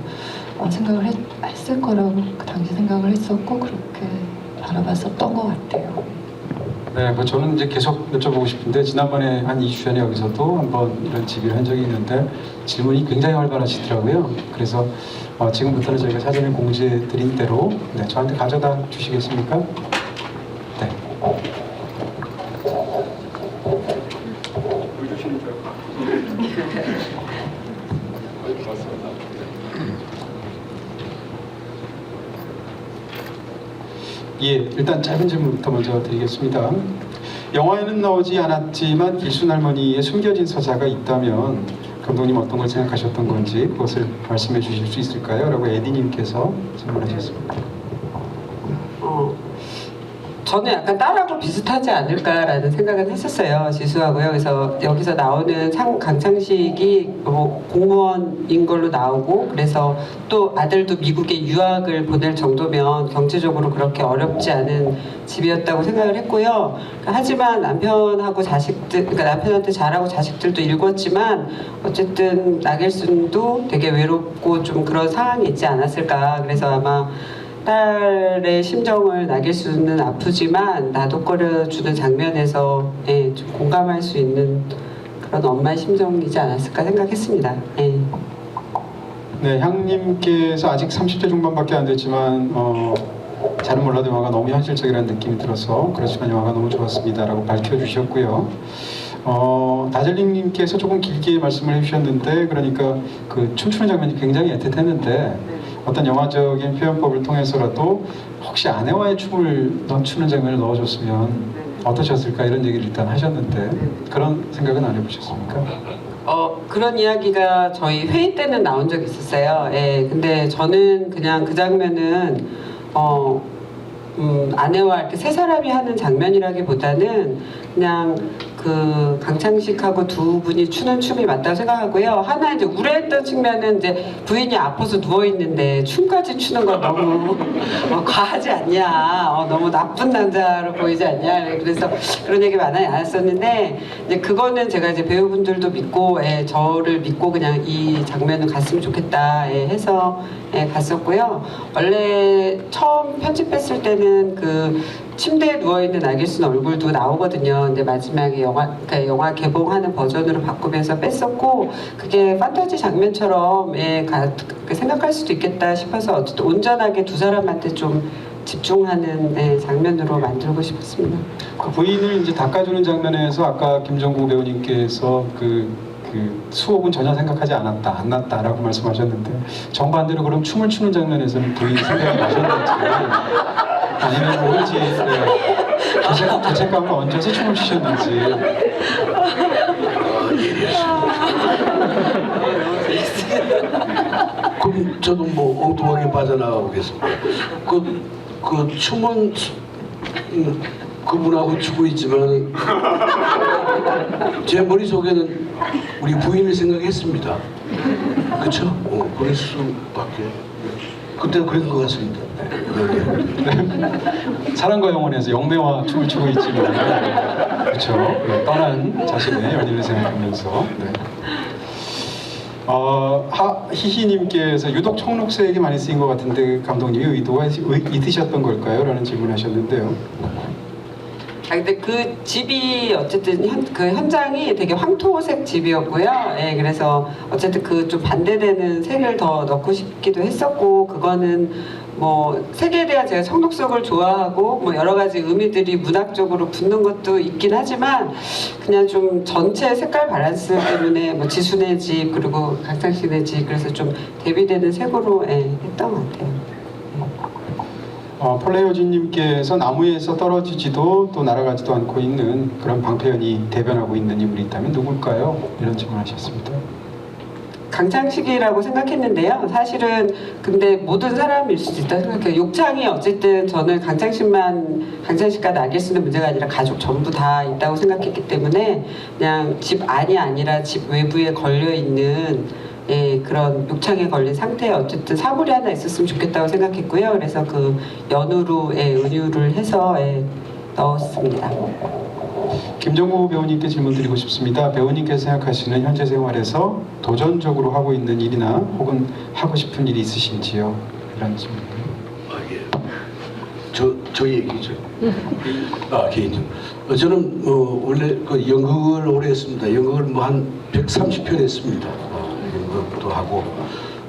생각을 했을 거라고 그 당시 생각을 했었고 그렇게 바라봤었던 것 같아요. 네, 뭐 저는 이제 계속 여쭤보고 싶은데, 지난번에 한 2주 전에 여기서도 한번 이런 질의를 한 적이 있는데 질문이 굉장히 활발하시더라고요. 그래서 지금부터는 저희가 사전에 공지해 드린 대로 저한테 가져다 주시겠습니까? 네. 예, 일단 짧은 질문부터 먼저 드리겠습니다. 영화에는 나오지 않았지만 길순 할머니의 숨겨진 서사가 있다면 감독님 어떤 걸 생각하셨던 건지 그것을 말씀해 주실 수 있을까요? 라고 에디님께서 질문하셨습니다. 저는 약간 딸하고 비슷하지 않을까라는 생각은 했었어요. 지수하고요. 그래서 여기서 나오는 강창식이 공무원인 걸로 나오고, 그래서 또 아들도 미국에 유학을 보낼 정도면 경제적으로 그렇게 어렵지 않은 집이었다고 생각을 했고요. 하지만 남편하고 자식들, 그러니까 남편한테 잘하고 자식들도 읽었지만 어쨌든 나길순도 되게 외롭고 좀 그런 상황이 있지 않았을까. 그래서 아마 딸의 심정을 나길순은 아프지만 나독거려주는 장면에서 좀 공감할 수 있는 그런 엄마의 심정이지 않았을까 생각했습니다. 네, 향님께서 아직 30대 중반밖에 안 됐지만 잘은 몰라도 영화가 너무 현실적이라는 느낌이 들어서 그렇지만 영화가 너무 좋았습니다라고 밝혀주셨고요. 다젤링님께서 조금 길게 말씀을 해주셨는데, 그러니까 그 춤추는 장면이 굉장히 애틋했는데 어떤 영화적인 표현법을 통해서라도 혹시 아내와의 춤을 추는 장면을 넣어줬으면 어떠셨을까 이런 얘기를 일단 하셨는데 그런 생각은 안 해보셨습니까? 그런 이야기가 저희 회의 때는 나온 적이 있었어요. 예, 근데 저는 그냥 그 장면은 아내와 이렇게 세 사람이 하는 장면이라기보다는 그냥 그 강창식하고 두 분이 추는 춤이 맞다고 생각하고요. 하나 이제 우려했던 측면은 이제 부인이 아파서 누워 있는데 춤까지 추는 건 너무 과하지 않냐, 너무 나쁜 남자로 보이지 않냐. 그래서 그런 얘기 많이 안 했었는데 이제 그거는 제가 이제 배우분들도 믿고 저를 믿고 그냥 이 장면을 갔으면 좋겠다 해서 갔었고요. 원래 처음 편집했을 때는 그 침대에 누워있는 나길순 얼굴도 나오거든요. 근데 마지막에 그러니까 영화 개봉하는 버전으로 바꾸면서 뺐었고, 그게 판타지 장면처럼 생각할 수도 있겠다 싶어서 어쨌든 온전하게 두 사람한테 좀 집중하는 장면으로 만들고 싶었습니다. 그 부인을 이제 닦아주는 장면에서 아까 김정구 배우님께서 그 수옥은 전혀 생각하지 않았다, 안 났다라고 말씀하셨는데 정반대로 그럼 춤을 추는 장면에서는 부인 생각이 나셨는지 아니면 오로지 죄책감을 얹어서 춤을 추셨는지. 그럼 저도 뭐 엉뚱하게 빠져나가보겠습니다. 그 춤은 그분하고 추고 있지만 제 머릿속에는 우리 부인을 생각했습니다. 그쵸? 그럴 수밖에. 그때는 그런 것 같습니다. 사랑과 영혼에서 영매와 춤을 추고 있지만 그렇죠. 떠난 자신의 연인을 생각하면서. 네. 히히님께서 유독 청록색이 많이 쓰인 것 같은데 감독님이 의도가 있으셨던 걸까요? 라는 질문하셨는데요. 근데 그 집이 어쨌든 그 현장이 되게 황토색 집이었고요. 그래서 어쨌든 그 좀 반대되는 색을 더 넣고 싶기도 했었고, 그거는 뭐 색에 대한 제가 청록색을 좋아하고 뭐 여러 가지 의미들이 문학적으로 붙는 것도 있긴 하지만 그냥 좀 전체 색깔 밸런스 때문에 뭐 지순의 집 그리고 강창식의 집 그래서 좀 대비되는 색으로 했던 것 같아요. 폴레오진님께서 나무에서 떨어지지도 또 날아가지도 않고 있는 그런 방패연이 대변하고 있는 인물이 있다면 누굴까요? 이런 질문하셨습니다. 강창식이라고 생각했는데요. 사실은 근데 모든 사람일 수도 있다고 생각해요. 욕창이 어쨌든 저는 강창식과 나길순의 문제가 아니라 가족 전부 다 있다고 생각했기 때문에 그냥 집 안이 아니라 집 외부에 걸려있는 그런 욕창에 걸린 상태에 어쨌든 사물이 하나 있었으면 좋겠다고 생각했고요. 그래서 그 연우로 은유를 해서 넣었습니다. 김정구 배우님께 질문 드리고 싶습니다. 배우님께서 생각하시는 현재 생활에서 도전적으로 하고 있는 일이나 혹은 하고 싶은 일이 있으신지요? 이런 질문. 저 얘기죠. 개인적으로. 저는 원래 그 연극을 오래 했습니다. 연극을 뭐 한 130편 했습니다. 연극도 하고.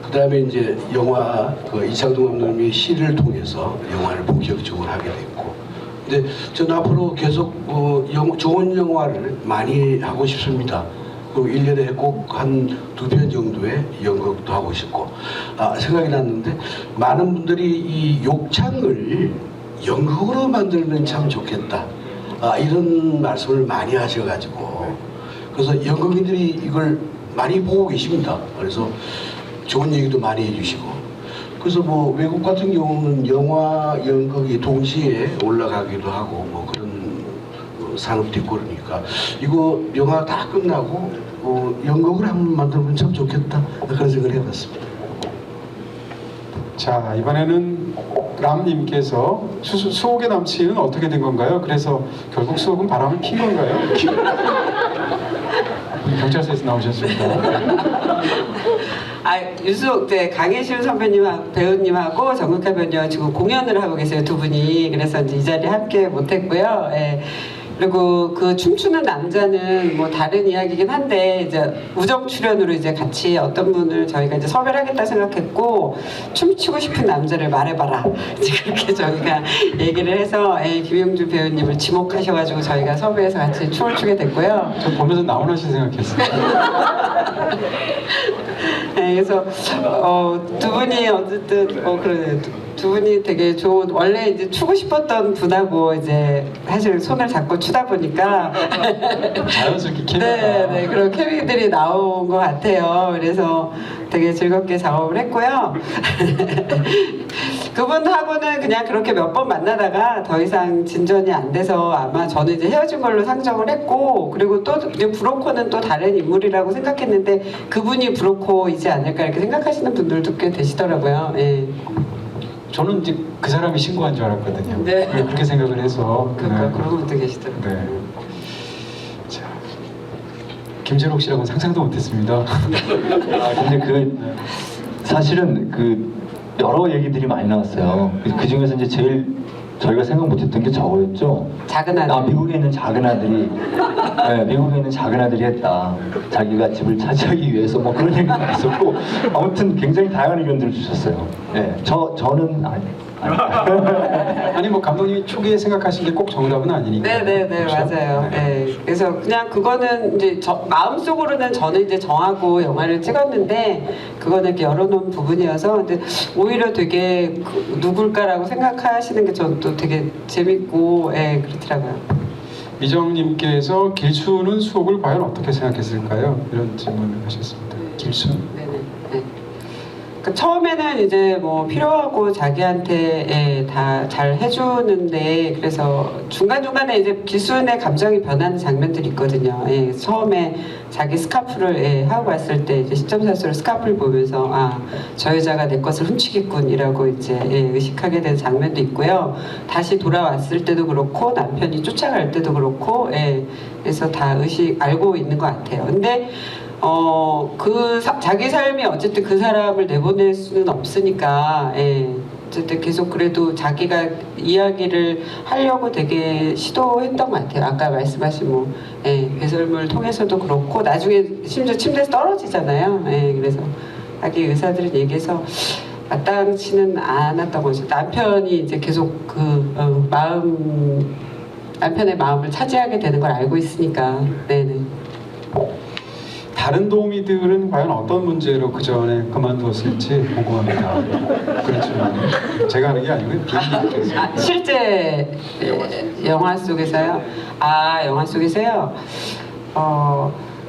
그 다음에 이제 영화, 이창동 감독님의 시를 통해서 영화를 본격적으로 하게 됐고. 근데 저는 앞으로 계속 좋은 영화를 많이 하고 싶습니다. 그리고 1년에 꼭 한 2편 정도의 연극도 하고 싶고 생각이 났는데 많은 분들이 이 욕창을 연극으로 만들면 참 좋겠다 이런 말씀을 많이 하셔가지고 그래서 연극인들이 이걸 많이 보고 계십니다. 그래서 좋은 얘기도 많이 해주시고 그래서 뭐 외국 같은 경우는 영화, 연극이 동시에 올라가기도 하고 뭐 그런 산업도 있고 그러니까 이거 영화 다 끝나고 연극을 한번 만들면 참 좋겠다 그런 생각을 해봤습니다. 자, 이번에는 람님께서 수옥의 남친은 어떻게 된 건가요? 그래서 결국 수옥은 바람을 핀 건가요? 경찰서에서 나오셨습니다. 유수 강혜실 선배님하고 배우님하고 정국화 배우님 지금 공연을 하고 계세요, 두 분이. 그래서 이제 이 자리에 함께 못했고요. 예. 그리고 그 춤추는 남자는 뭐 다른 이야기긴 한데 이제 우정 출연으로 이제 같이 어떤 분을 저희가 이제 섭외를 하겠다 생각했고 춤추고 싶은 남자를 말해봐라 이제 그렇게 저희가 얘기를 해서 김영준 배우님을 지목하셔가지고 저희가 섭외해서 같이 춤을 추게 됐고요. 저 보면서 나훈아씨 생각했어요. 네, 그래서 두 분이 어쨌든 그러네. 두 분이 되게 좋은 원래 이제 추고 싶었던 분하고 이제 사실 손을 잡고 추다 보니까 자연스럽게 케미가 네, 그런 케미들이 나온 것 같아요. 그래서 되게 즐겁게 작업을 했고요. 그분하고는 그냥 그렇게 몇 번 만나다가 더 이상 진전이 안 돼서 아마 저는 이제 헤어진 걸로 상정을 했고 그리고 또 이제 브로커는 또 다른 인물이라고 생각했는데 그분이 브로커이지 않을까 이렇게 생각하시는 분들도 꽤 되시더라고요. 예. 저는 이제 그 사람이 신고한 줄 알았거든요. 네. 그렇게 생각을 해서 그런 분도 계시더라고요. 네. 자, 김재록 씨라고는 상상도 못했습니다. 근데 사실은 여러 얘기들이 많이 나왔어요. 그 중에서 이제 제일 저희가 생각 못했던 게 저거였죠. 작은 아들. 미국에 있는 작은 아들이, 네, 미국에 있는 작은 아들이 했다. 자기가 집을 차지하기 위해서 뭐 그런 얘기가 있었고, 아무튼 굉장히 다양한 의견들을 주셨어요. 네, 저는 아니 뭐 감독님이 초기에 생각하신 게 꼭 정답은 아니니까. 네, 그렇죠? 맞아요. 네. 그래서 그냥 그거는 이제 마음속으로는 저는 이제 정하고 영화를 찍었는데 그거는 이렇게 열어놓은 부분이어서 근데 오히려 되게 누굴까라고 생각하시는 게 저는 또 되게 재밌고 그렇더라고요. 미정님께서 길수는 수옥을 과연 어떻게 생각했을까요? 이런 질문을 하셨습니다. 길수. 네네. 네. 처음에는 이제 뭐 필요하고 자기한테 다 잘 해주는데 그래서 중간중간에 이제 기순의 감정이 변하는 장면들이 있거든요. 처음에 자기 스카프를 하고 왔을 때 이제 시점사수로 스카프를 보면서 저 여자가 내 것을 훔치겠군이라고 이제 의식하게 되는 장면도 있고요. 다시 돌아왔을 때도 그렇고 남편이 쫓아갈 때도 그렇고 그래서 다 알고 있는 것 같아요. 근데 자기 삶이 어쨌든 그 사람을 내보낼 수는 없으니까, 어쨌든 계속 그래도 자기가 이야기를 하려고 되게 시도했던 것 같아요. 아까 말씀하신 배설물 통해서도 그렇고, 나중에 심지어 침대에서 떨어지잖아요. 그래서 자기 의사들은 얘기해서 마땅치는 않았던 거죠. 남편이 이제 계속 남편의 마음을 차지하게 되는 걸 알고 있으니까, 네네. 다른 도우미들은 과연 어떤 문제로 그 전에 그만두었을지 궁금합니다. 그렇죠. 제가 하는 게 아니고요. 비님께서. 실제 영화 속에서요? 영화 속에서요?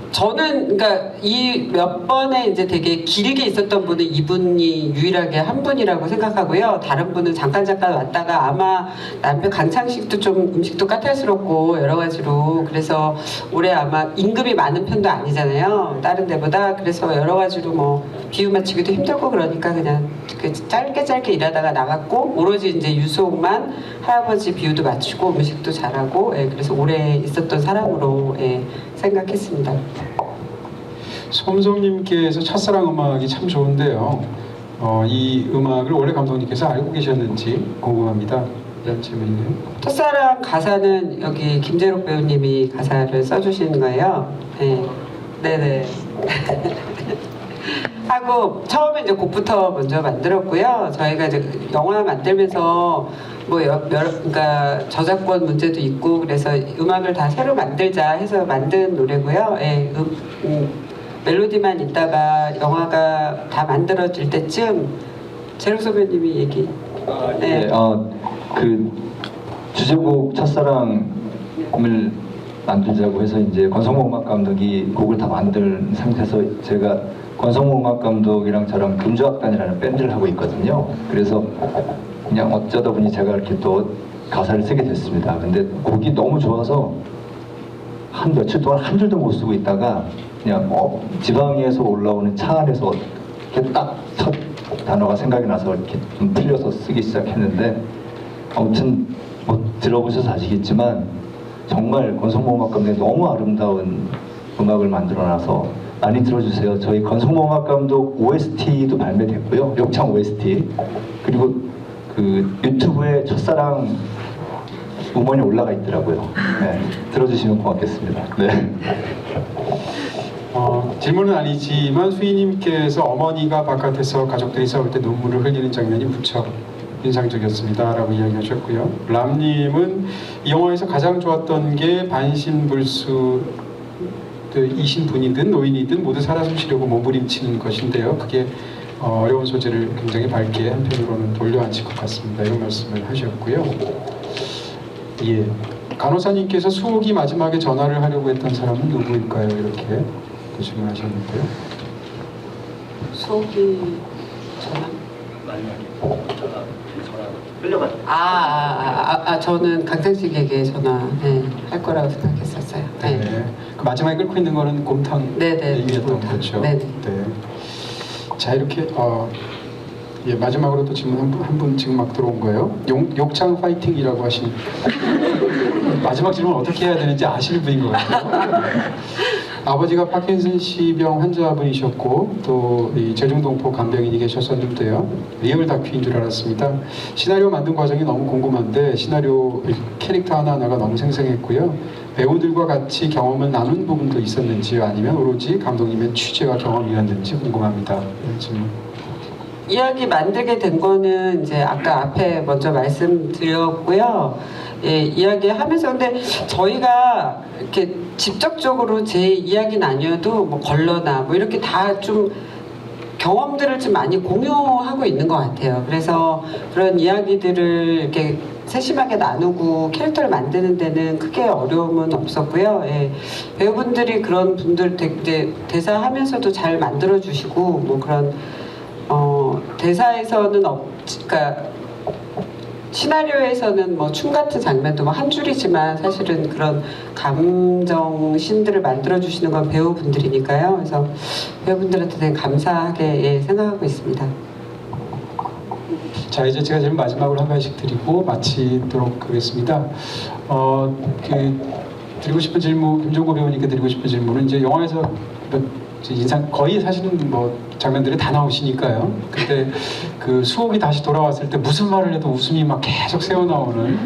저는 그러니까 이 몇 번에 이제 되게 길게 있었던 분은 이분이 유일하게 한 분이라고 생각하고요. 다른 분은 잠깐 왔다가 아마 남편 강창식도 좀 음식도 까탈스럽고 여러 가지로 그래서 올해 아마 임금이 많은 편도 아니잖아요. 다른 데보다 그래서 여러 가지로 뭐 비유 맞추기도 힘들고 그러니까 그냥 짧게 일하다가 나갔고 오로지 이제 유수옥만 할아버지 비유도 맞추고 음식도 잘하고 그래서 오래 있었던 사람으로 생각했습니다. 솜솜님께서 첫사랑 음악이 참 좋은데요. 이 음악을 원래 감독님께서 알고 계셨는지 궁금합니다. 이런 질문이네요. 첫사랑 가사는 여기 김재록 배우님이 가사를 써주신 거예요. 네네. 하고 처음에 이제 곡부터 먼저 만들었고요. 저희가 이제 영화 만들면서 그러니까 저작권 문제도 있고 그래서 음악을 다 새로 만들자 해서 만든 노래고요. 예, 멜로디만 있다가 영화가 다 만들어질 때쯤 재록 선배님이 얘기. 네, 그 주제곡 첫사랑을 만들자고 해서 이제 권성모 음악 감독이 곡을 다 만든 상태에서 제가 권성모 음악 감독이랑 저랑 금주악단이라는 밴드를 하고 있거든요. 그래서 그냥 어쩌다 보니 제가 이렇게 또 가사를 쓰게 됐습니다. 근데 곡이 너무 좋아서 한 며칠 동안 한 줄도 못 쓰고 있다가 그냥 지방에서 올라오는 차 안에서 이렇게 딱 첫 단어가 생각이 나서 이렇게 좀 풀려서 쓰기 시작했는데 아무튼 뭐 들어보셔서 아시겠지만 정말 권성모 음악 감독이 너무 아름다운 음악을 만들어놔서 많이 들어주세요. 저희 권성모 음악 감독 OST도 발매됐고요. 욕창 OST 그리고 그 유튜브에 첫사랑 음원이 올라가 있더라고요. 네, 들어주시면 고맙겠습니다. 네. 질문은 아니지만 수희님께서 어머니가 바깥에서 가족들이 싸울 때 눈물을 흘리는 장면이 무척 인상적이었습니다라고 이야기하셨고요. 람님은 이 영화에서 가장 좋았던 게 반신불수 이신 분이든 노인이든 모두 살아 숨쉬려고 몸부림치는 것인데요. 그게 어려운 소재를 굉장히 밝게 한편으로는 돌려앉힐 것 같습니다. 이런 말씀을 하셨고요. 예, 간호사님께서 수옥이 마지막에 전화를 하려고 했던 사람은 누구일까요? 이렇게 질문하셨는데요. 수옥이 전화? 저는 강창식에게 전화할 거라고 생각했었어요. 네. 네. 그 마지막에 끓고 있는 거는 곰탕이었던 거죠. 네. 네. 자, 이렇게 예, 마지막으로 또 질문 한 분 지금 막 들어온 거예요. 욕창 파이팅이라고 하신 마지막 질문 어떻게 해야 되는지 아시는 분인 것 같아요. 아버지가 파킨슨씨병 환자분이셨고 또 이 제중동포 간병인이 계셨었는데요. 리얼 다큐인 줄 알았습니다. 시나리오 만든 과정이 너무 궁금한데 시나리오 캐릭터 하나하나가 너무 생생했고요. 배우들과 같이 경험을 나눈 부분도 있었는지요? 아니면 오로지 감독님의 취재와 경험이었는지 궁금합니다. 이런 질문. 이야기 만들게 된 거는 이제 아까 앞에 먼저 말씀드렸고요. 예, 이야기하면서 근데 저희가 이렇게 직접적으로 제 이야기는 아니어도 뭐 걸러나 뭐 이렇게 다 좀 경험들을 좀 많이 공유하고 있는 것 같아요. 그래서 그런 이야기들을 이렇게 세심하게 나누고 캐릭터를 만드는 데는 크게 어려움은 없었고요. 예, 배우분들이 그런 분들 되게 대사하면서도 잘 만들어 주시고 뭐 그런 대사에서는 그러니까 시나리오에서는 뭐 춤 같은 장면도 뭐 한 줄이지만 사실은 그런 감정 신들을 만들어 주시는 건 배우분들이니까요. 그래서 배우분들한테 되게 감사하게 생각하고 있습니다. 자, 이제 제가 제일 마지막으로 한 가지씩 드리고 마치도록 하겠습니다. 드리고 싶은 질문, 김종고 배우님께 드리고 싶은 질문은 이제 영화에서 거의 사실은 뭐 장면들이 다 나오시니까요. 근데 그 수옥이 다시 돌아왔을 때 무슨 말을 해도 웃음이 막 계속 새어나오는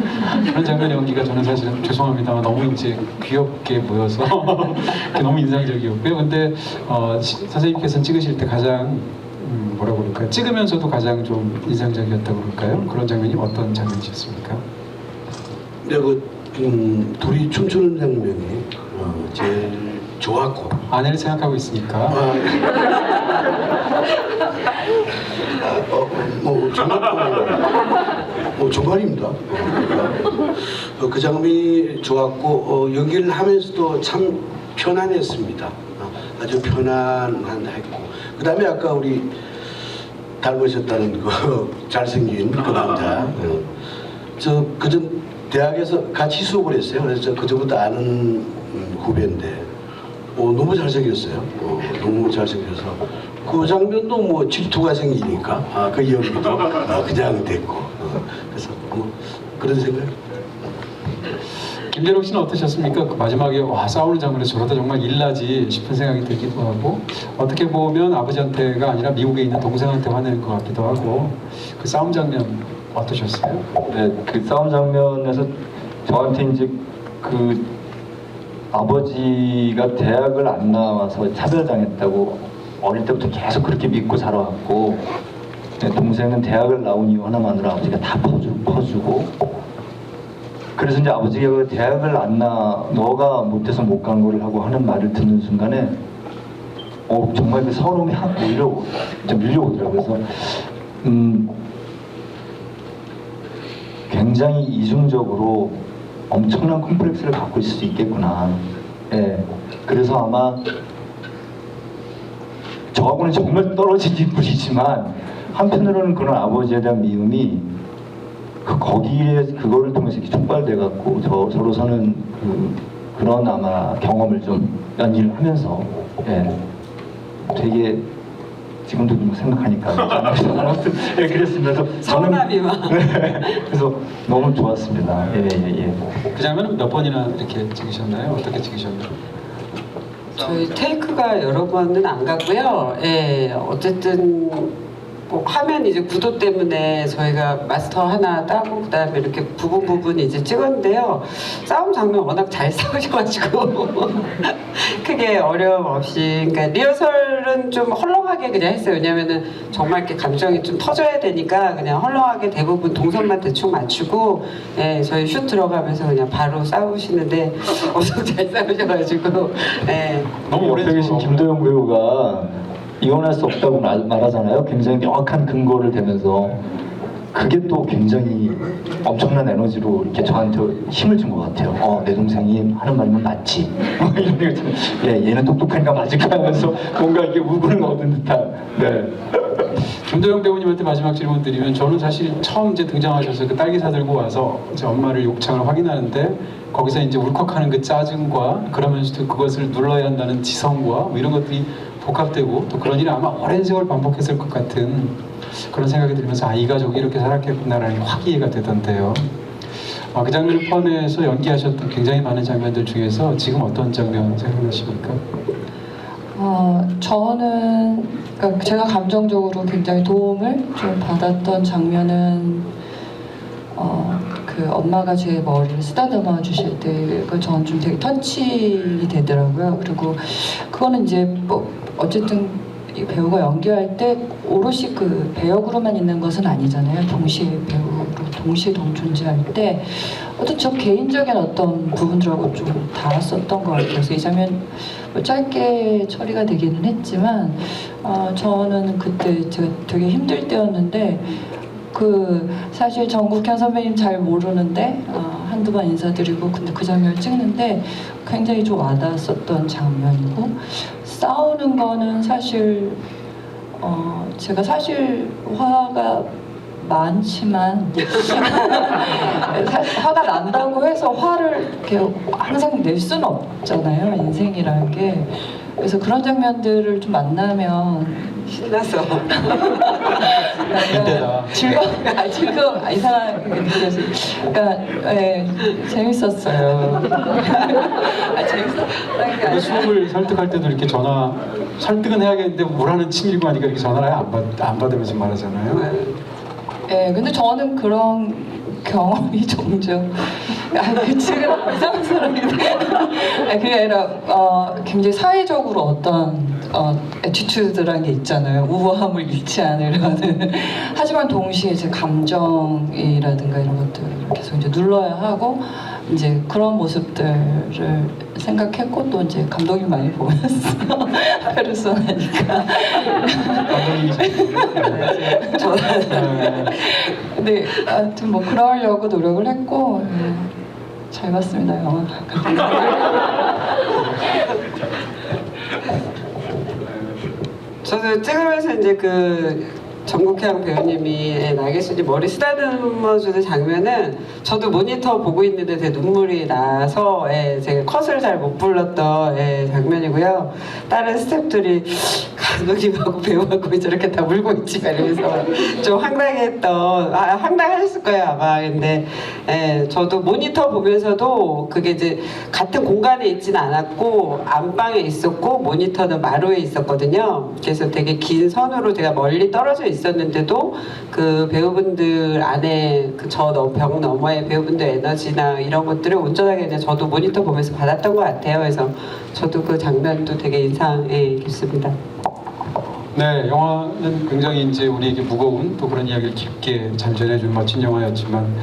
그런 장면 연기가 저는 사실은 죄송합니다만 너무 이제 귀엽게 보여서 너무 인상적이었고요. 근데 선생님께서는 찍으실 때 가장 뭐라고 그럴까요? 찍으면서도 가장 좀 인상적이었다고 그럴까요? 그런 장면이 어떤 장면이셨습니까? 네, 둘이 춤추는 장면이 제일 좋았고 아내를 생각하고 있으니까 정말입니다. 그 장면이 좋았고 연기를 하면서도 참 편안했습니다. 아주 편안했고 그 다음에 아까 우리 닮으셨다는 그 잘생긴 그 남자 저 그전 대학에서 같이 수업을 했어요. 그래서 그 전부터 아는 후배인데 너무 잘생겼어요. 너무 잘생겨서 그 장면도 뭐 질투가 생기니까 그 연기도 그냥 됐고 그래서 뭐 그런 생각. 김재록 씨는 어떠셨습니까? 그 마지막에 와 싸우는 장면에서 저러다 정말 일나지 싶은 생각이 들기도 하고 어떻게 보면 아버지한테가 아니라 미국에 있는 동생한테 화내는 것 같기도 하고 그 싸움 장면 어떠셨어요? 네, 그 싸움 장면에서 저한테 이제 그 아버지가 대학을 안 나와서 차별당했다고 어릴 때부터 계속 그렇게 믿고 살아왔고 동생은 대학을 나온 이유 하나만으로 아버지가 다 퍼주고 그래서 이제 아버지가 그 대학을 안 나 너가 못해서 못 간 거를 하고 하는 말을 듣는 순간에 정말 그 서러움이 확 밀려오더라고요. 그래서 굉장히 이중적으로 엄청난 컴플렉스를 갖고 있을 수 있겠구나. 예. 그래서 아마 저하고는 정말 떨어진 인물이지만 한편으로는 그런 아버지에 대한 미움이 거기에 그거를 통해서 이렇게 촉발돼 갖고 저로서는 그런 아마 경험을 좀 연기를 하면서 예. 되게 지금도 좀 생각하니까 예, 그랬습니다. 그래서 서운함이만. 네, 그래서 너무 좋았습니다. 예. 그 장면은 몇 번이나 이렇게 찍으셨나요? 어떻게 찍으셨나요? 저희 테이크가 여러 번은 안 갔고요. 예, 어쨌든 뭐 화면 이제 구도 때문에 저희가 마스터 하나 따고 그다음에 이렇게 부분 이제 찍었는데요. 싸움 장면 워낙 잘 싸우셔가지고 크게 어려움 없이, 그러니까 리허설은 좀 헐렁하게 그냥 했어요. 왜냐면은 정말 이렇게 감정이 좀 터져야 되니까 그냥 헐렁하게 대부분 동선만 대충 맞추고, 예, 저희 슛 들어가면서 그냥 바로 싸우시는데 엄청 잘 싸우셔가지고, 예. 너무 오래 옆에 계신 김도영 배우가 이혼할 수 없다고 말하잖아요. 굉장히 명확한 근거를 대면서 그게 또 굉장히 엄청난 에너지로 이렇게 저한테 힘을 준 것 같아요. 내 동생이 하는 말이면 맞지. 이런 거 좀, 얘는 똑똑하니까 맞을 거야 하면서 뭔가 이게 우분을 얻은 듯한. 네. 김도영 배우님한테 마지막 질문 드리면, 저는 사실 처음 이제 등장하셔서 그 딸기 사들고 와서 이제 엄마를 욕창을 확인하는데 거기서 이제 울컥하는 그 짜증과 그러면서도 그것을 눌러야 한다는 지성과 뭐 이런 것들이 복합되고 또 그런 일이 아마 오랜 세월 반복했을 것 같은 그런 생각이 들면서 이 가족이 이렇게 살았겠구나라는 게 확 이해가 되던데요. 그 장면을 포함해서 연기하셨던 굉장히 많은 장면들 중에서 지금 어떤 장면 생각나십니까? 저는 그러니까 제가 감정적으로 굉장히 도움을 좀 받았던 장면은 그 엄마가 제 머리를 쓰다듬어 주실 때 그 저는 좀 되게 터치 되더라고요. 그리고 그거는 이제 뭐 어쨌든 이 배우가 연기할 때 오롯이 그 배역으로만 있는 것은 아니잖아요. 동시에 배우로 동시에 존재할 때 어떤 저 개인적인 어떤 부분들하고 좀 닿았었던 것 같아요. 그래서 이 장면 뭐 짧게 처리가 되기는 했지만 저는 그때 제가 되게 힘들 때였는데 사실 정국현 선배님 잘 모르는데 한두 번 인사드리고 근데 그 장면을 찍는데 굉장히 좀 와닿았었던 장면이고, 싸우는 거는 사실 제가 사실 화가 많지만 사실 화가 난다고 해서 화를 이렇게 항상 낼 수는 없잖아요, 인생이라는 게. 그래서 그런 장면들을 좀 만나면 신나서 이때다. 즐거움 이상하게 느껴서 그러니까 재밌었어요. 재밌었다는 게 아니라 수업을 설득할 때도 이렇게 설득은 해야겠는데 뭐라는 친밀고 하니까 이렇게 전화를 아예 안 받으면서 말하잖아요. 근데 저는 그런 경험이 종종 지금 이상한 사람인데 그게 아니라 굉장히 사회적으로 어떤 애티튜드라는 게 있잖아요. 우아함을 잃지 않으려는. 하지만 동시에 제 감정이라든가 이런 것들을 계속 이제 눌러야 하고 이제 그런 모습들을 생각했고 또 이제 감독님 많이 보면서 페르소나니까. 근데 하여튼 뭐 그러려고 노력을 했고 잘 봤습니다, 영화. 저도 찍으면서 이제 정국향 배우님이 날개수지 머리 쓰다듬어주는 장면은 저도 모니터 보고 있는데 되게 눈물이 나서 제가 컷을 잘 못 불렀던 장면이고요. 다른 스태프들이 감독님하고 배우하고 저렇게 다 울고 있지 이러면서 좀 황당했던, 황당하셨을 거예요 아마. 근데 저도 모니터 보면서도 그게 이제 같은 공간에 있지는 않았고 안방에 있었고 모니터는 마루에 있었거든요. 그래서 되게 긴 선으로 제가 멀리 떨어져 있었는데도 그 배우분들 안에 벽 너머의 배우분들 에너지나 이런 것들을 온전하게 그냥 저도 모니터 보면서 받았던 것 같아요. 그래서 저도 그 장면도 되게 인상 깊습니다. 네, 영화는 굉장히 이제 우리에게 무거운 또 그런 이야기를 깊게 잘 전해준 멋진 영화였지만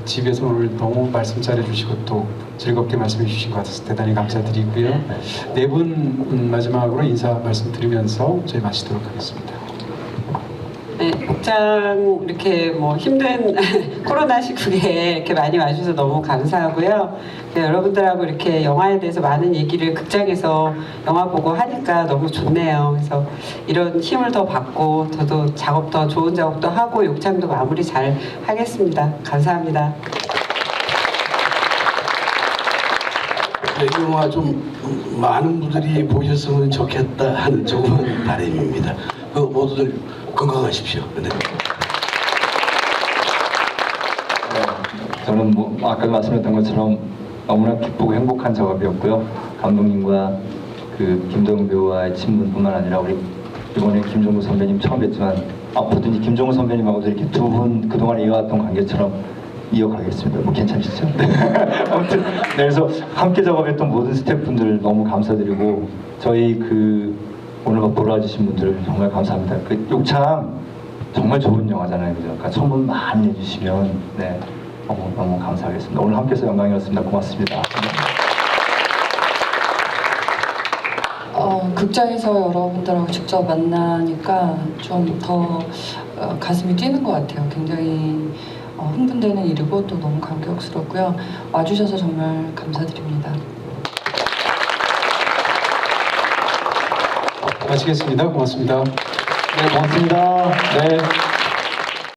집에서 오늘 너무 말씀 잘해주시고 또 즐겁게 말씀해 주신 것 같아서 대단히 감사드리고요. 네 분 마지막으로 인사 말씀드리면서 저희 마치도록 하겠습니다. 네, 복장 이렇게 뭐 힘든 코로나 시국에 이렇게 많이 와주셔서 너무 감사하고요. 네, 여러분들하고 이렇게 영화에 대해서 많은 얘기를 극장에서 영화 보고 하니까 너무 좋네요. 그래서 이런 힘을 더 받고 저도 작업 더 좋은 작업도 하고 욕창도 마무리 잘 하겠습니다. 감사합니다. 네, 이 영화 좀 많은 분들이 보셨으면 좋겠다 하는 조그만 바람입니다. 그 모두들 건강하십시오. 네. 저는 뭐 아까 말씀했던 것처럼 너무나 기쁘고 행복한 작업이었고요. 감독님과 그 김정우 배우와의 친분뿐만 아니라 우리 이번에 김종국 선배님 처음 뵀지만 앞으로도 김종국 선배님하고도 이렇게 두 분 그동안 이어왔던 관계처럼 이어가겠습니다. 뭐 괜찮으시죠? 네. 아무튼 네, 그래서 함께 작업했던 모든 스태프분들 너무 감사드리고 저희 그 오늘 보러 와주신 분들 정말 감사합니다. 그 욕창 정말 좋은 영화잖아요, 그죠? 그러니까 청문 많이 해주시면 네 너무 감사하겠습니다. 오늘 함께해서 영광이었습니다. 고맙습니다. 극장에서 여러분들하고 직접 만나니까 좀 더 가슴이 뛰는 것 같아요. 굉장히 흥분되는 일이고 또 너무 감격스럽고요. 와주셔서 정말 감사드립니다. 마치겠습니다. 고맙습니다. 네, 고맙습니다. 네.